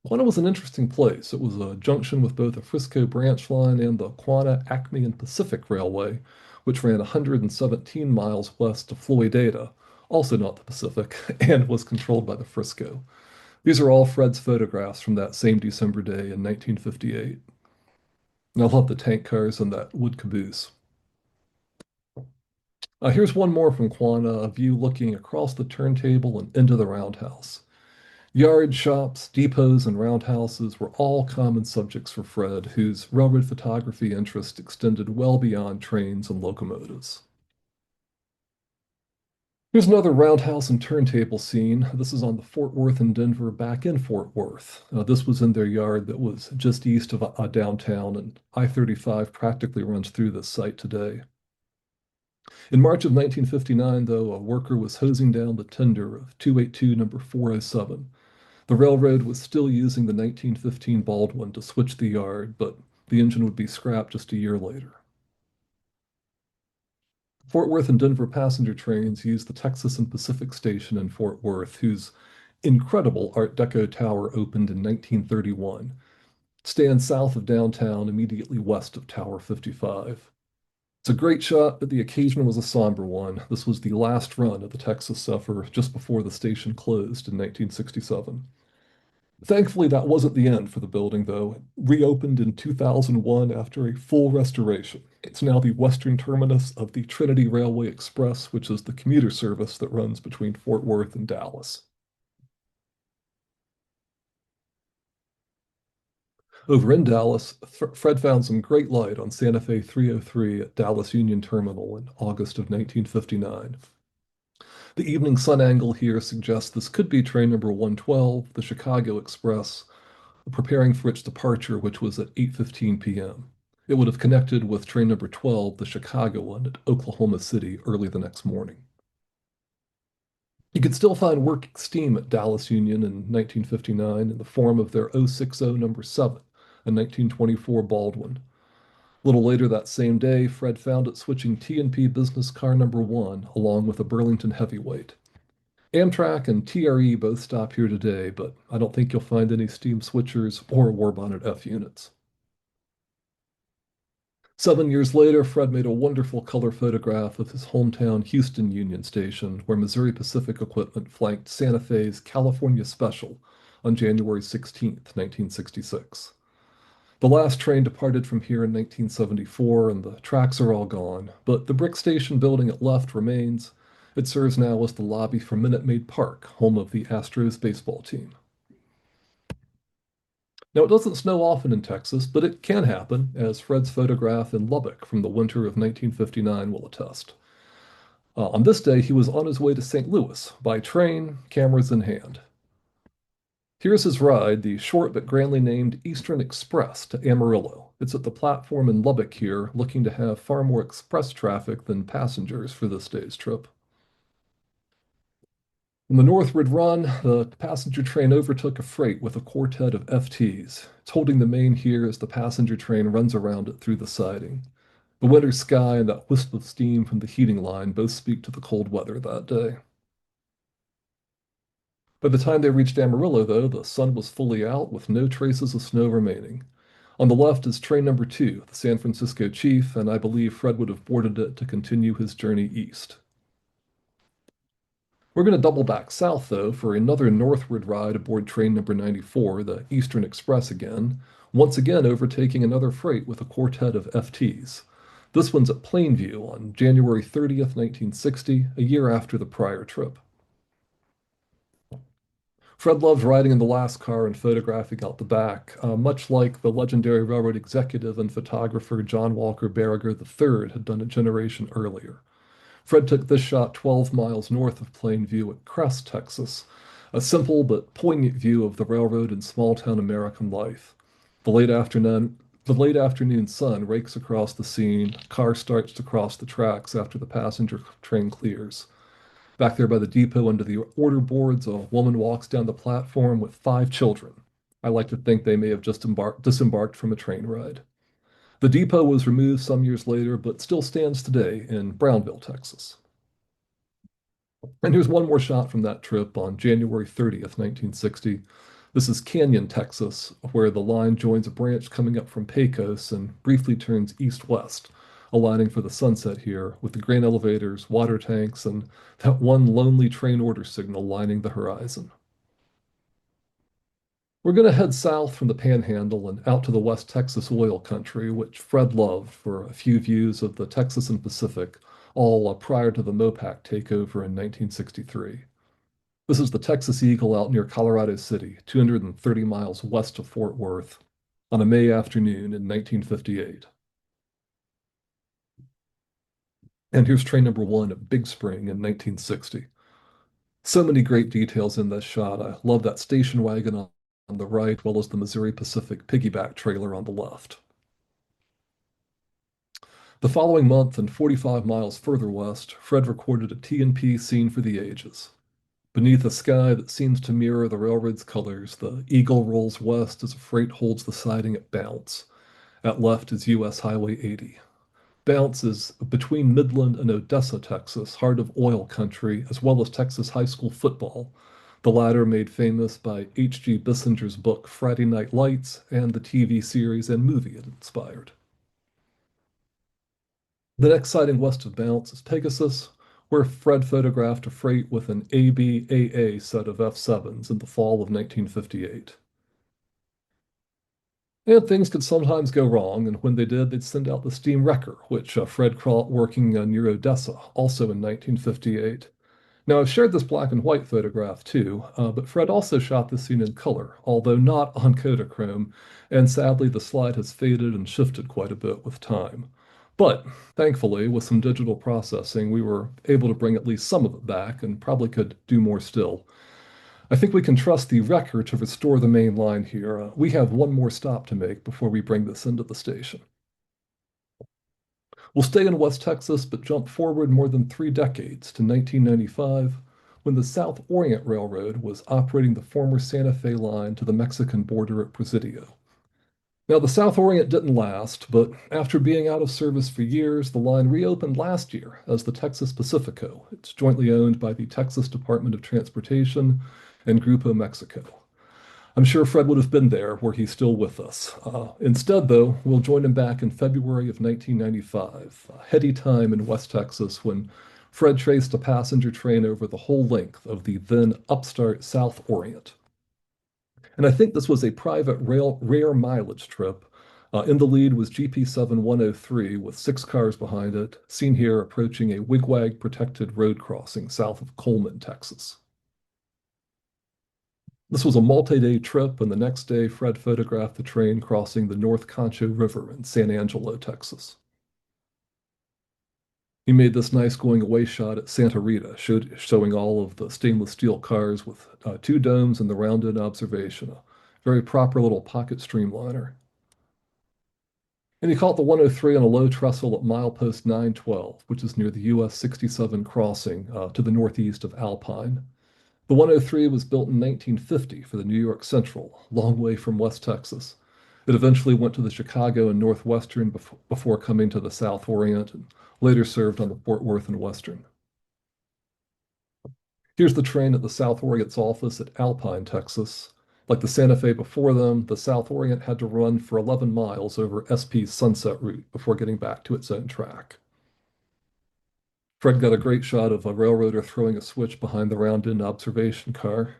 Quanah was an interesting place. It was a junction with both the Frisco branch line and the Quanah, Acme, and Pacific Railway, which ran 117 miles west to Floydada, also not the Pacific, and was controlled by the Frisco. These are all Fred's photographs from that same December day in 1958. And I love the tank cars and that wood caboose. Here's one more from Quanah, a view looking across the turntable and into the roundhouse. Yard shops, depots, and roundhouses were all common subjects for Fred, whose railroad photography interest extended well beyond trains and locomotives. Here's another roundhouse and turntable scene. This is on the Fort Worth and Denver back in Fort Worth. This was in their yard that was just east of downtown, and I-35 practically runs through this site today. In March of 1959, though, a worker was hosing down the tender of 282 number 407. The railroad was still using the 1915 Baldwin to switch the yard, but the engine would be scrapped just a year later. Fort Worth and Denver passenger trains use the Texas and Pacific Station in Fort Worth, whose incredible Art Deco tower opened in 1931. It stands south of downtown, immediately west of Tower 55. It's a great shot, but the occasion was a somber one. This was the last run of the Texas Zephyr just before the station closed in 1967. Thankfully, that wasn't the end for the building, though. It reopened in 2001 after a full restoration. It's now the western terminus of the Trinity Railway Express, which is the commuter service that runs between Fort Worth and Dallas. Over in Dallas, Fred found some great light on Santa Fe 303 at Dallas Union Terminal in August of 1959. The evening sun angle here suggests this could be train number 112, the Chicago Express, preparing for its departure, which was at 8:15 p.m. It would have connected with train number 12, the Chicago one, at Oklahoma City early the next morning. You could still find working steam at Dallas Union in 1959 in the form of their 060 number 7, a 1924 Baldwin. A little later that same day, Fred found it switching T&P business car number 1 along with a Burlington heavyweight. Amtrak and TRE both stop here today, but I don't think you'll find any steam switchers or Warbonnet F units. 7 years later, Fred made a wonderful color photograph of his hometown Houston Union Station, where Missouri Pacific equipment flanked Santa Fe's California Special on January 16th, 1966. The last train departed from here in 1974, and the tracks are all gone, but the brick station building it left remains. It serves now as the lobby for Minute Maid Park, home of the Astros baseball team. Now, it doesn't snow often in Texas, but it can happen, as Fred's photograph in Lubbock from the winter of 1959 will attest. On this day, he was on his way to St. Louis by train, cameras in hand. Here's his ride, the short but grandly named Eastern Express to Amarillo. It's at the platform in Lubbock here, looking to have far more express traffic than passengers for this day's trip. On the northward run, the passenger train overtook a freight with a quartet of FTs. It's holding the main here as the passenger train runs around it through the siding. The winter sky and that wisp of steam from the heating line both speak to the cold weather that day. By the time they reached Amarillo, though, the sun was fully out with no traces of snow remaining. On the left is train number 2, the San Francisco Chief, and I believe Fred would have boarded it to continue his journey east. We're going to double back south, though, for another northward ride aboard train number 94, the Eastern Express again, once again overtaking another freight with a quartet of FTs. This one's at Plainview on January 30th, 1960, a year after the prior trip. Fred loved riding in the last car and photographing out the back, much like the legendary railroad executive and photographer John Walker Barriger III had done a generation earlier. Fred took this shot 12 miles north of Plainview at Crest, Texas, a simple but poignant view of the railroad and small-town American life. The late afternoon sun rakes across the scene, a car starts to cross the tracks after the passenger train clears. Back there by the depot under the order boards, a woman walks down the platform with 5 children. I like to think they may have just disembarked from a train ride. The depot was removed some years later, but still stands today in Brownville, Texas. And here's one more shot from that trip on January 30th, 1960. This is Canyon, Texas, where the line joins a branch coming up from Pecos and briefly turns east-west, aligning for the sunset here with the grain elevators, water tanks, and that one lonely train order signal lining the horizon. We're going to head south from the Panhandle and out to the West Texas oil country, which Fred loved, for a few views of the Texas and Pacific, all prior to the Mopac takeover in 1963. This is the Texas Eagle out near Colorado City, 230 miles west of Fort Worth, on a May afternoon in 1958. And here's train number one at Big Spring in 1960. So many great details in this shot. I love that station wagon on the right, as well as the Missouri Pacific piggyback trailer on the left. The following month, and 45 miles further west, Fred recorded a T&P scene for the ages. Beneath a sky that seems to mirror the railroad's colors, the Eagle rolls west as a freight holds the siding at Bounce. At left is U.S. Highway 80. Bounce is between Midland and Odessa, Texas, heart of oil country, as well as Texas high school football, the latter made famous by H.G. Bissinger's book Friday Night Lights and the TV series and movie it inspired. The next sighting west of Bounce is Pegasus, where Fred photographed a freight with an ABAA set of F7s in the fall of 1958. And things could sometimes go wrong, and when they did, they'd send out the steam wrecker, which Fred caught working near Odessa, also in 1958. Now, I've shared this black and white photograph too, but Fred also shot this scene in color, although not on Kodachrome, and sadly the slide has faded and shifted quite a bit with time. But thankfully, with some digital processing, we were able to bring at least some of it back and probably could do more still. I think we can trust the wrecker to restore the main line here. We have one more stop to make before we bring this into the station. We'll stay in West Texas, but jump forward more than 3 decades to 1995, when the South Orient Railroad was operating the former Santa Fe line to the Mexican border at Presidio. Now, the South Orient didn't last, but after being out of service for years, the line reopened last year as the Texas Pacifico. It's jointly owned by the Texas Department of Transportation and Grupo Mexico. I'm sure Fred would have been there were he still with us. Instead, though, we'll join him back in February of 1995, a heady time in West Texas when Fred traced a passenger train over the whole length of the then upstart South Orient. And I think this was a private rare mileage trip. In the lead was GP7 103 with 6 cars behind it, seen here approaching a wigwag protected road crossing south of Coleman, Texas. This was a multi-day trip, and the next day, Fred photographed the train crossing the North Concho River in San Angelo, Texas. He made this nice going away shot at Santa Rita, showing all of the stainless steel cars with 2 domes and the rounded observation. A very proper little pocket streamliner. And he caught the 103 on a low trestle at milepost 912, which is near the US 67 crossing to the northeast of Alpine. The 103 was built in 1950 for the New York Central, long way from West Texas. It eventually went to the Chicago and Northwestern before coming to the South Orient and later served on the Fort Worth and Western. Here's the train at the South Orient's office at Alpine, Texas. Like the Santa Fe before them, the South Orient had to run for 11 miles over SP's Sunset Route before getting back to its own track. Fred got a great shot of a railroader throwing a switch behind the round-end observation car.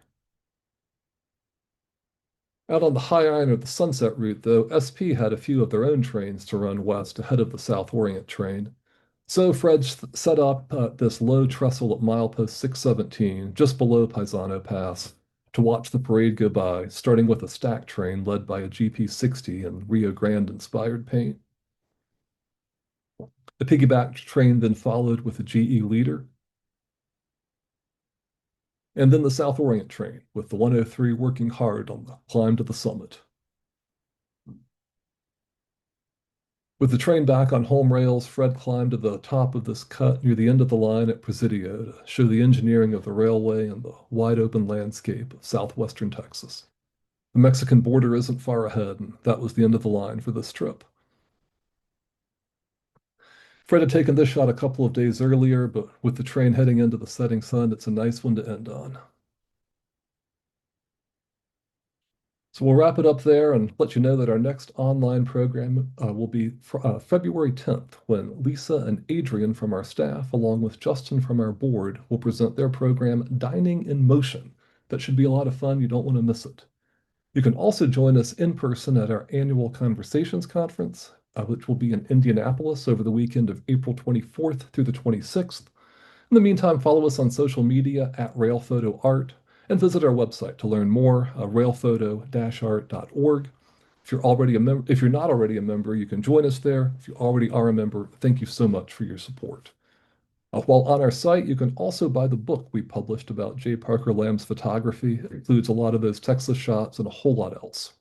Out on the high iron of the Sunset Route, though, SP had a few of their own trains to run west ahead of the South Orient train. So Fred set up this low trestle at milepost 617, just below Paisano Pass, to watch the parade go by, starting with a stack train led by a GP60 in Rio Grande-inspired paint. The piggyback train then followed with a GE leader, and then the South Orient train, with the 103 working hard on the climb to the summit. With the train back on home rails, Fred climbed to the top of this cut near the end of the line at Presidio to show the engineering of the railway and the wide open landscape of southwestern Texas. The Mexican border isn't far ahead, and that was the end of the line for this trip. Fred had taken this shot a couple of days earlier, but with the train heading into the setting sun, it's a nice one to end on. So we'll wrap it up there and let you know that our next online program will be February 10th, when Lisa and Adrian from our staff, along with Justin from our board, will present their program, Dining in Motion. That should be a lot of fun. You don't want to miss it. You can also join us in person at our annual Conversations Conference, which will be in Indianapolis over the weekend of April 24th through the 26th. In the meantime, follow us on social media at RailPhotoArt and visit our website to learn more, railphoto-art.org. If you're not already a member, you can join us there. If you already are a member, thank you so much for your support. While on our site, you can also buy the book we published about J. Parker Lamb's photography. It includes a lot of those Texas shots and a whole lot else.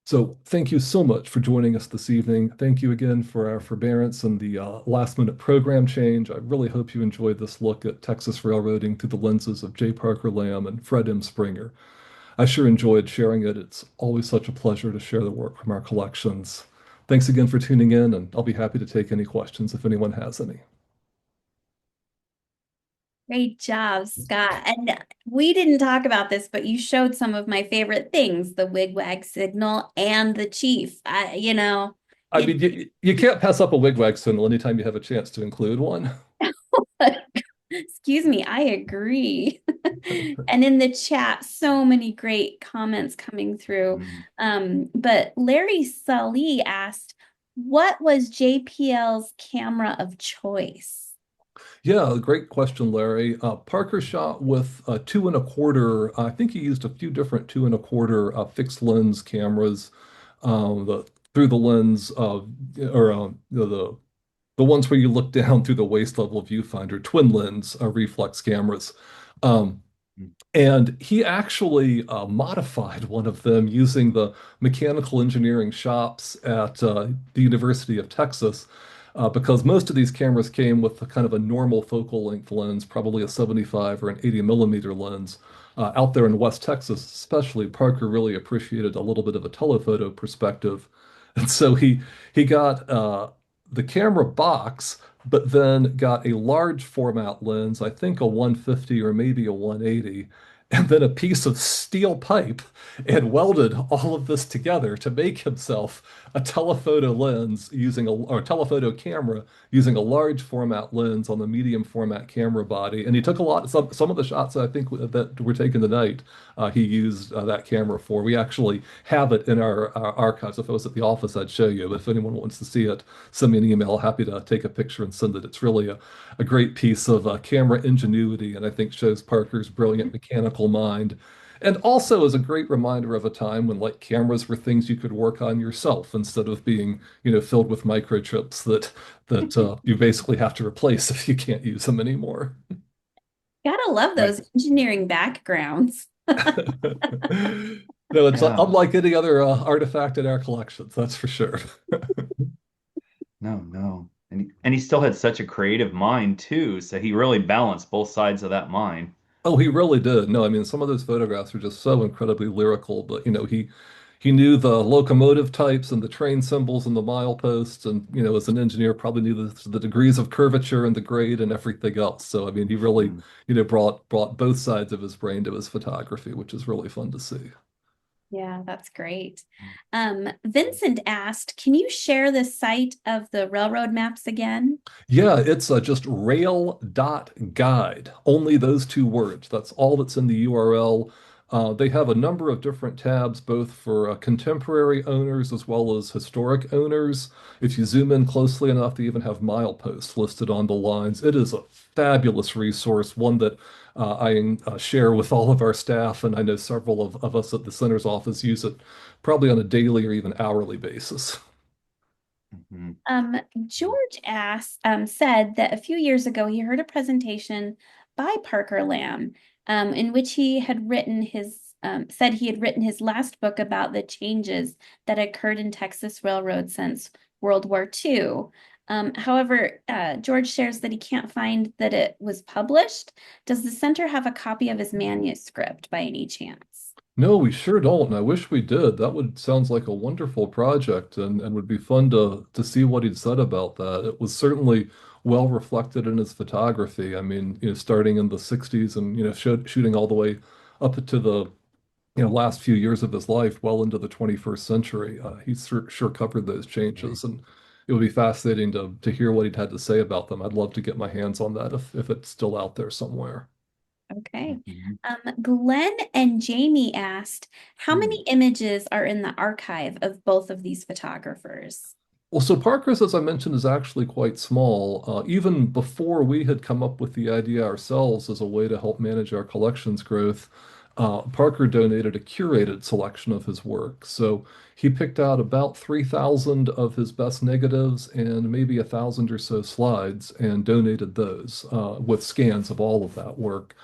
So thank you so much for joining us this evening. Thank you again for our forbearance and the last minute program change. I really hope you enjoyed this look at Texas railroading through the lenses of J. Parker Lamb and Fred M. Springer. I sure enjoyed sharing it. It's always such a pleasure to share the work from our collections. Thanks again for tuning in, and I'll be happy to take any questions if anyone has any. Great job, Scott. And we didn't talk about this, but you showed some of my favorite things, the wigwag signal and the chief. I It mean, you can't pass up a wigwag signal anytime you have a chance to include one. excuse me, I agree. And in the chat, so many great comments coming through. Mm. But Larry Sully asked, what was JPL's camera of choice? Yeah, great question, Larry. Parker shot with 2.25. I think he used a few different 2.25 fixed lens cameras. Through the lens or the ones where you look down through the waist level viewfinder, twin lens reflex cameras. Um, Mm. and he actually modified one of them using the mechanical engineering shops at the University of Texas, because most of these cameras came with a kind of a normal focal length lens, probably a 75 or an 80 millimeter lens. Out there in West Texas, especially, Parker really appreciated a little bit of a telephoto perspective. And so he got the camera box, but then got a large format lens, I think a 150 or maybe a 180, and then a piece of steel pipe and welded all of this together to make himself a telephoto lens using or telephoto camera using a large format lens on the medium format camera body. And he took some of the shots that I think that were taken tonight. He used that camera for. We actually have it in our archives. If I was at the office, I'd show you. But if anyone wants to see it, send me an email. Happy to take a picture and send it. It's really a great piece of camera ingenuity, and I think shows Parker's brilliant mechanical mind. And also is a great reminder of a time when like cameras were things you could work on yourself instead of being, filled with microchips that you basically have to replace if you can't use them anymore. Gotta love Right. those engineering backgrounds. No, it's Yeah. unlike any other artifact in our collections, that's for sure. No, no. And he still had such a creative mind too, so he really balanced both sides of that mind. Oh, he really did. No, I mean, some of those photographs are just so incredibly lyrical, but he knew the locomotive types and the train symbols and the mileposts, and as an engineer, probably knew the degrees of curvature and the grade and everything else. So, I mean, he really, Mm. brought both sides of his brain to his photography, which is really fun to see. Yeah, that's great. Vincent asked, can you share the site of the railroad maps again? Yeah, it's just rail.guide. Only those two words. That's all that's in the URL. They have a number of different tabs, both for contemporary owners as well as historic owners. If you zoom in closely enough, they even have mileposts listed on the lines. It is a fabulous resource, one that I share with all of our staff, and I know several of us at the center's office use it probably on a daily or even hourly basis. Mhm. George said that a few years ago he heard a presentation by Parker Lamb, in which he had written said he had written his last book about the changes that occurred in Texas Railroad since World War II. However, George shares that he can't find that it was published. Does the center have a copy of his manuscript by any chance? No, we sure don't, and I wish we did. That would sounds like a wonderful project and would be fun to see what he'd said about that. It was certainly well reflected in his photography. I mean, starting in the 60s and shooting all the way up to the last few years of his life, well into the 21st century. He sure covered those Right. changes, and it would be fascinating to hear what he'd had to say about them. I'd love to get my hands on that if it's still out there somewhere. Okay. Mhm. Glenn and Jamie asked, how Hmm. many images are in the archive of both of these photographers? Well, so Parker's, as I mentioned, is actually quite small. Even before we had come up with the idea ourselves as a way to help manage our collections growth, Parker donated a curated selection of his work. So he picked out about 3,000 of his best negatives and maybe 1,000 or so slides and donated those with scans of all of that work,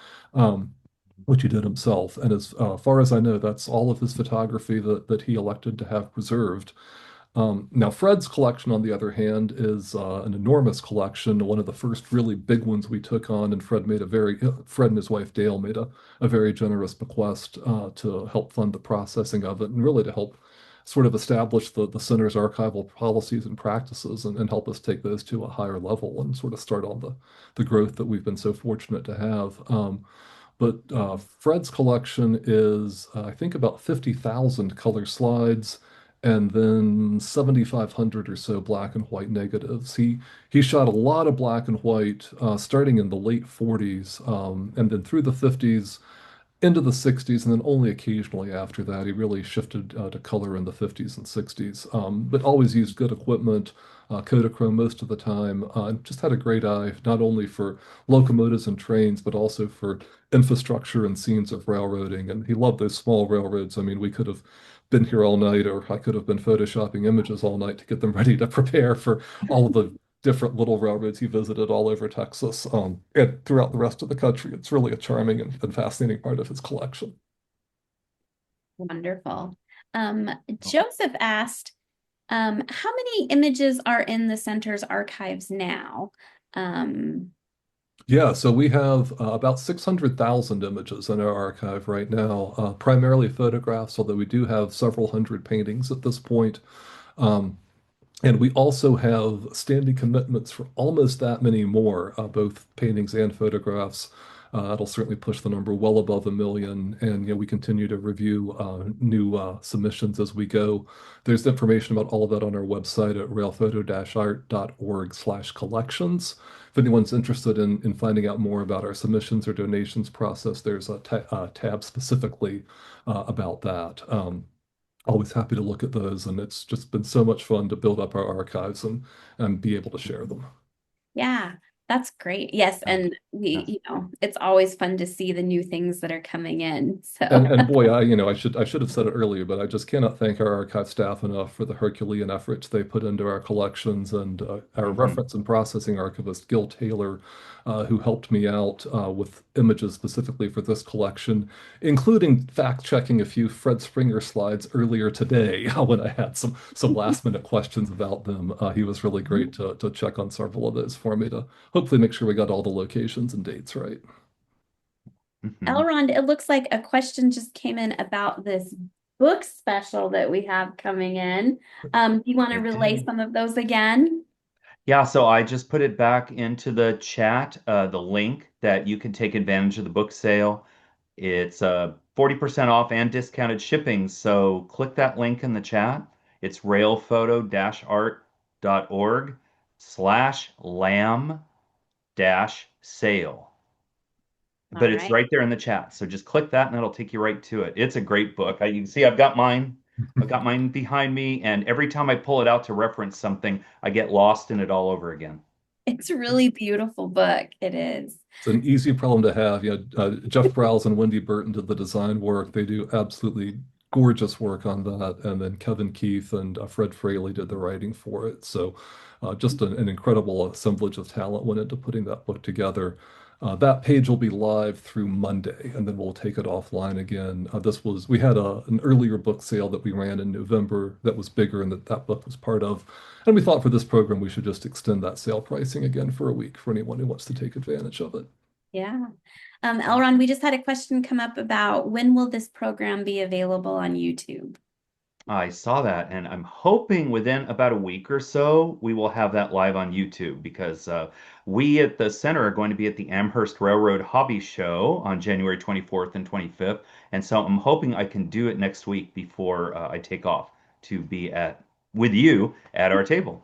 which he did himself. And as far as I know, that's all of his photography that he elected to have preserved. Now, Fred's collection, on the other hand, is an enormous collection, one of the first really big ones we took on, and Fred and his wife Dale made a very generous bequest to help fund the processing of it, and really to help sort of establish the center's archival policies and practices and help us take those to a higher level and sort of start on the growth that we've been so fortunate to have. But Fred's collection is, I think, about 50,000 color slides and then 7,500 or so black and white negatives. He shot a lot of black and white starting in the late 40s and then through the 50s into the 60s, and then only occasionally after that. He really shifted to color in the 50s and 60s, but always used good equipment, Kodachrome most of the time, and just had a great eye, not only for locomotives and trains, but also for infrastructure and scenes of railroading. And he loved those small railroads. I mean, we could have been here all night, or I could have been photoshopping images all night to get them ready to prepare for all of the different little railroads he visited all over Texas, and throughout the rest of the country. It's really a charming and fascinating part of his collection. Wonderful. Joseph asked, how many images are in the center's archives now? Yeah, so we have about 600,000 images in our archive right now, primarily photographs, although we do have several hundred paintings at this point. Um, And we also have standing commitments for almost that many more, both paintings and photographs. It'll certainly push the number well above 1 million. And we continue to review new submissions as we go. There's information about all of that on our website at railphoto-art.org/collections. If anyone's interested in finding out more about our submissions or donations process, there's a tab specifically about that. Always happy to look at those, and it's just been so much fun to build up our archives and be able to share them. Yeah, that's great. Yes, Oh, and yes. it's always fun to see the new things that are coming in. So And boy, I should have said it earlier, but I just cannot thank our archive staff enough for the Herculean efforts they put into our collections, and our Hmm. reference and processing archivist Gil Taylor, who helped me out with images specifically for this collection, including fact checking a few Fred Springer slides earlier today when I had some last minute questions about them. He was really great to check on several of those for me to hopefully make sure we got all the locations and dates right. Hmm. Elrond, it looks like a question just came in about this book special that we have coming in. Do you want to It relay did. some of those again? Yeah, so I just put it back into the chat, the link that you can take advantage of the book sale. It's 40% off and discounted shipping. So click that link in the chat. It's railphoto-art.org/lamb-sale. All But it's right. right there in the chat. So just click that and that'll take you right to it. It's a great book. You can see I've got mine. I've got mine behind me, and every time I pull it out to reference something, I get lost in it all over again. It's a really beautiful book. It is. It's an easy problem to have. Jeff Browse and Wendy Burton did the design work. They do absolutely gorgeous work on that. And then Kevin Keith and Fred Fraley did the writing for it. So just an incredible assemblage of talent went into putting that book together. That page will be live through Monday, and then we'll take it offline again. We had an earlier book sale that we ran in November that was bigger and that book was part of. And we thought for this program, we should just extend that sale pricing again for a week for anyone who wants to take advantage of it. Yeah. Elrond, we just had a question come up about when will this program be available on YouTube? I saw that, and I'm hoping within about a week or so we will have that live on YouTube because we at the center are going to be at the Amherst Railroad Hobby Show on January 24th and 25th, and so I'm hoping I can do it next week before I take off to be at with you at our table.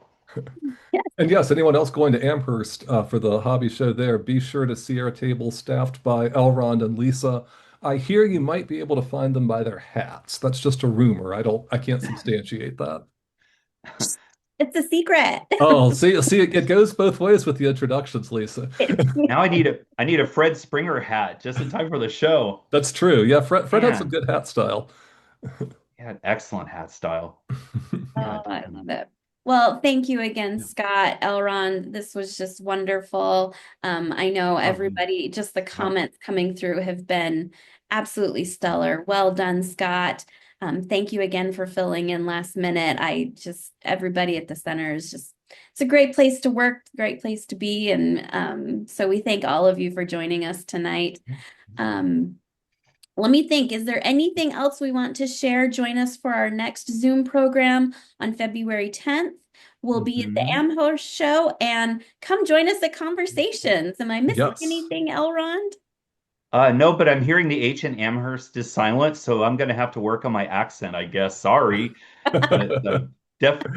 And yes, anyone else going to Amherst for the hobby show there, be sure to see our table staffed by Elrond and Lisa. I hear you might be able to find them by their hats. That's just a rumor. I can't substantiate that. It's a secret. Oh, see, it goes both ways with the introductions, Lisa. Now I need a Fred Springer hat just in time for the show. That's true. Yeah, Fred had some Man, good hat style. yeah, excellent hat style. Oh, Yeah, I love it. Well, thank you again, Scott, Elrond. This was just wonderful. I know um, everybody, just the yeah. comments coming through have been absolutely stellar. Well done, Scott. Thank you again for filling in last minute. Everybody at the center is just, it's a great place to work, great place to be. And so we thank all of you for joining us tonight. Um, Let me think, is there anything else we want to share? Join us for our next Zoom program on February 10th. We'll be at the Mhm. Amherst show and come join us at Conversations. Am I missing Yes. anything, Elrond? No, but I'm hearing the H in Amherst is silent, so I'm going to have to work on my accent, I guess. Sorry. But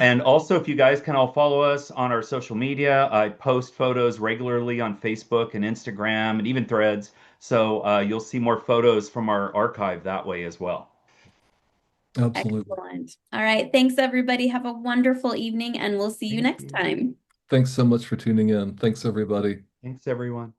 and also, if you guys can all follow us on our social media, I post photos regularly on Facebook and Instagram and even Threads. So you'll see more photos from our archive that way as well. Absolutely. Excellent. All right. Thanks, everybody. Have a wonderful evening, and we'll see you Thank next you. time. Thanks so much for tuning in. Thanks, everybody. Thanks, everyone.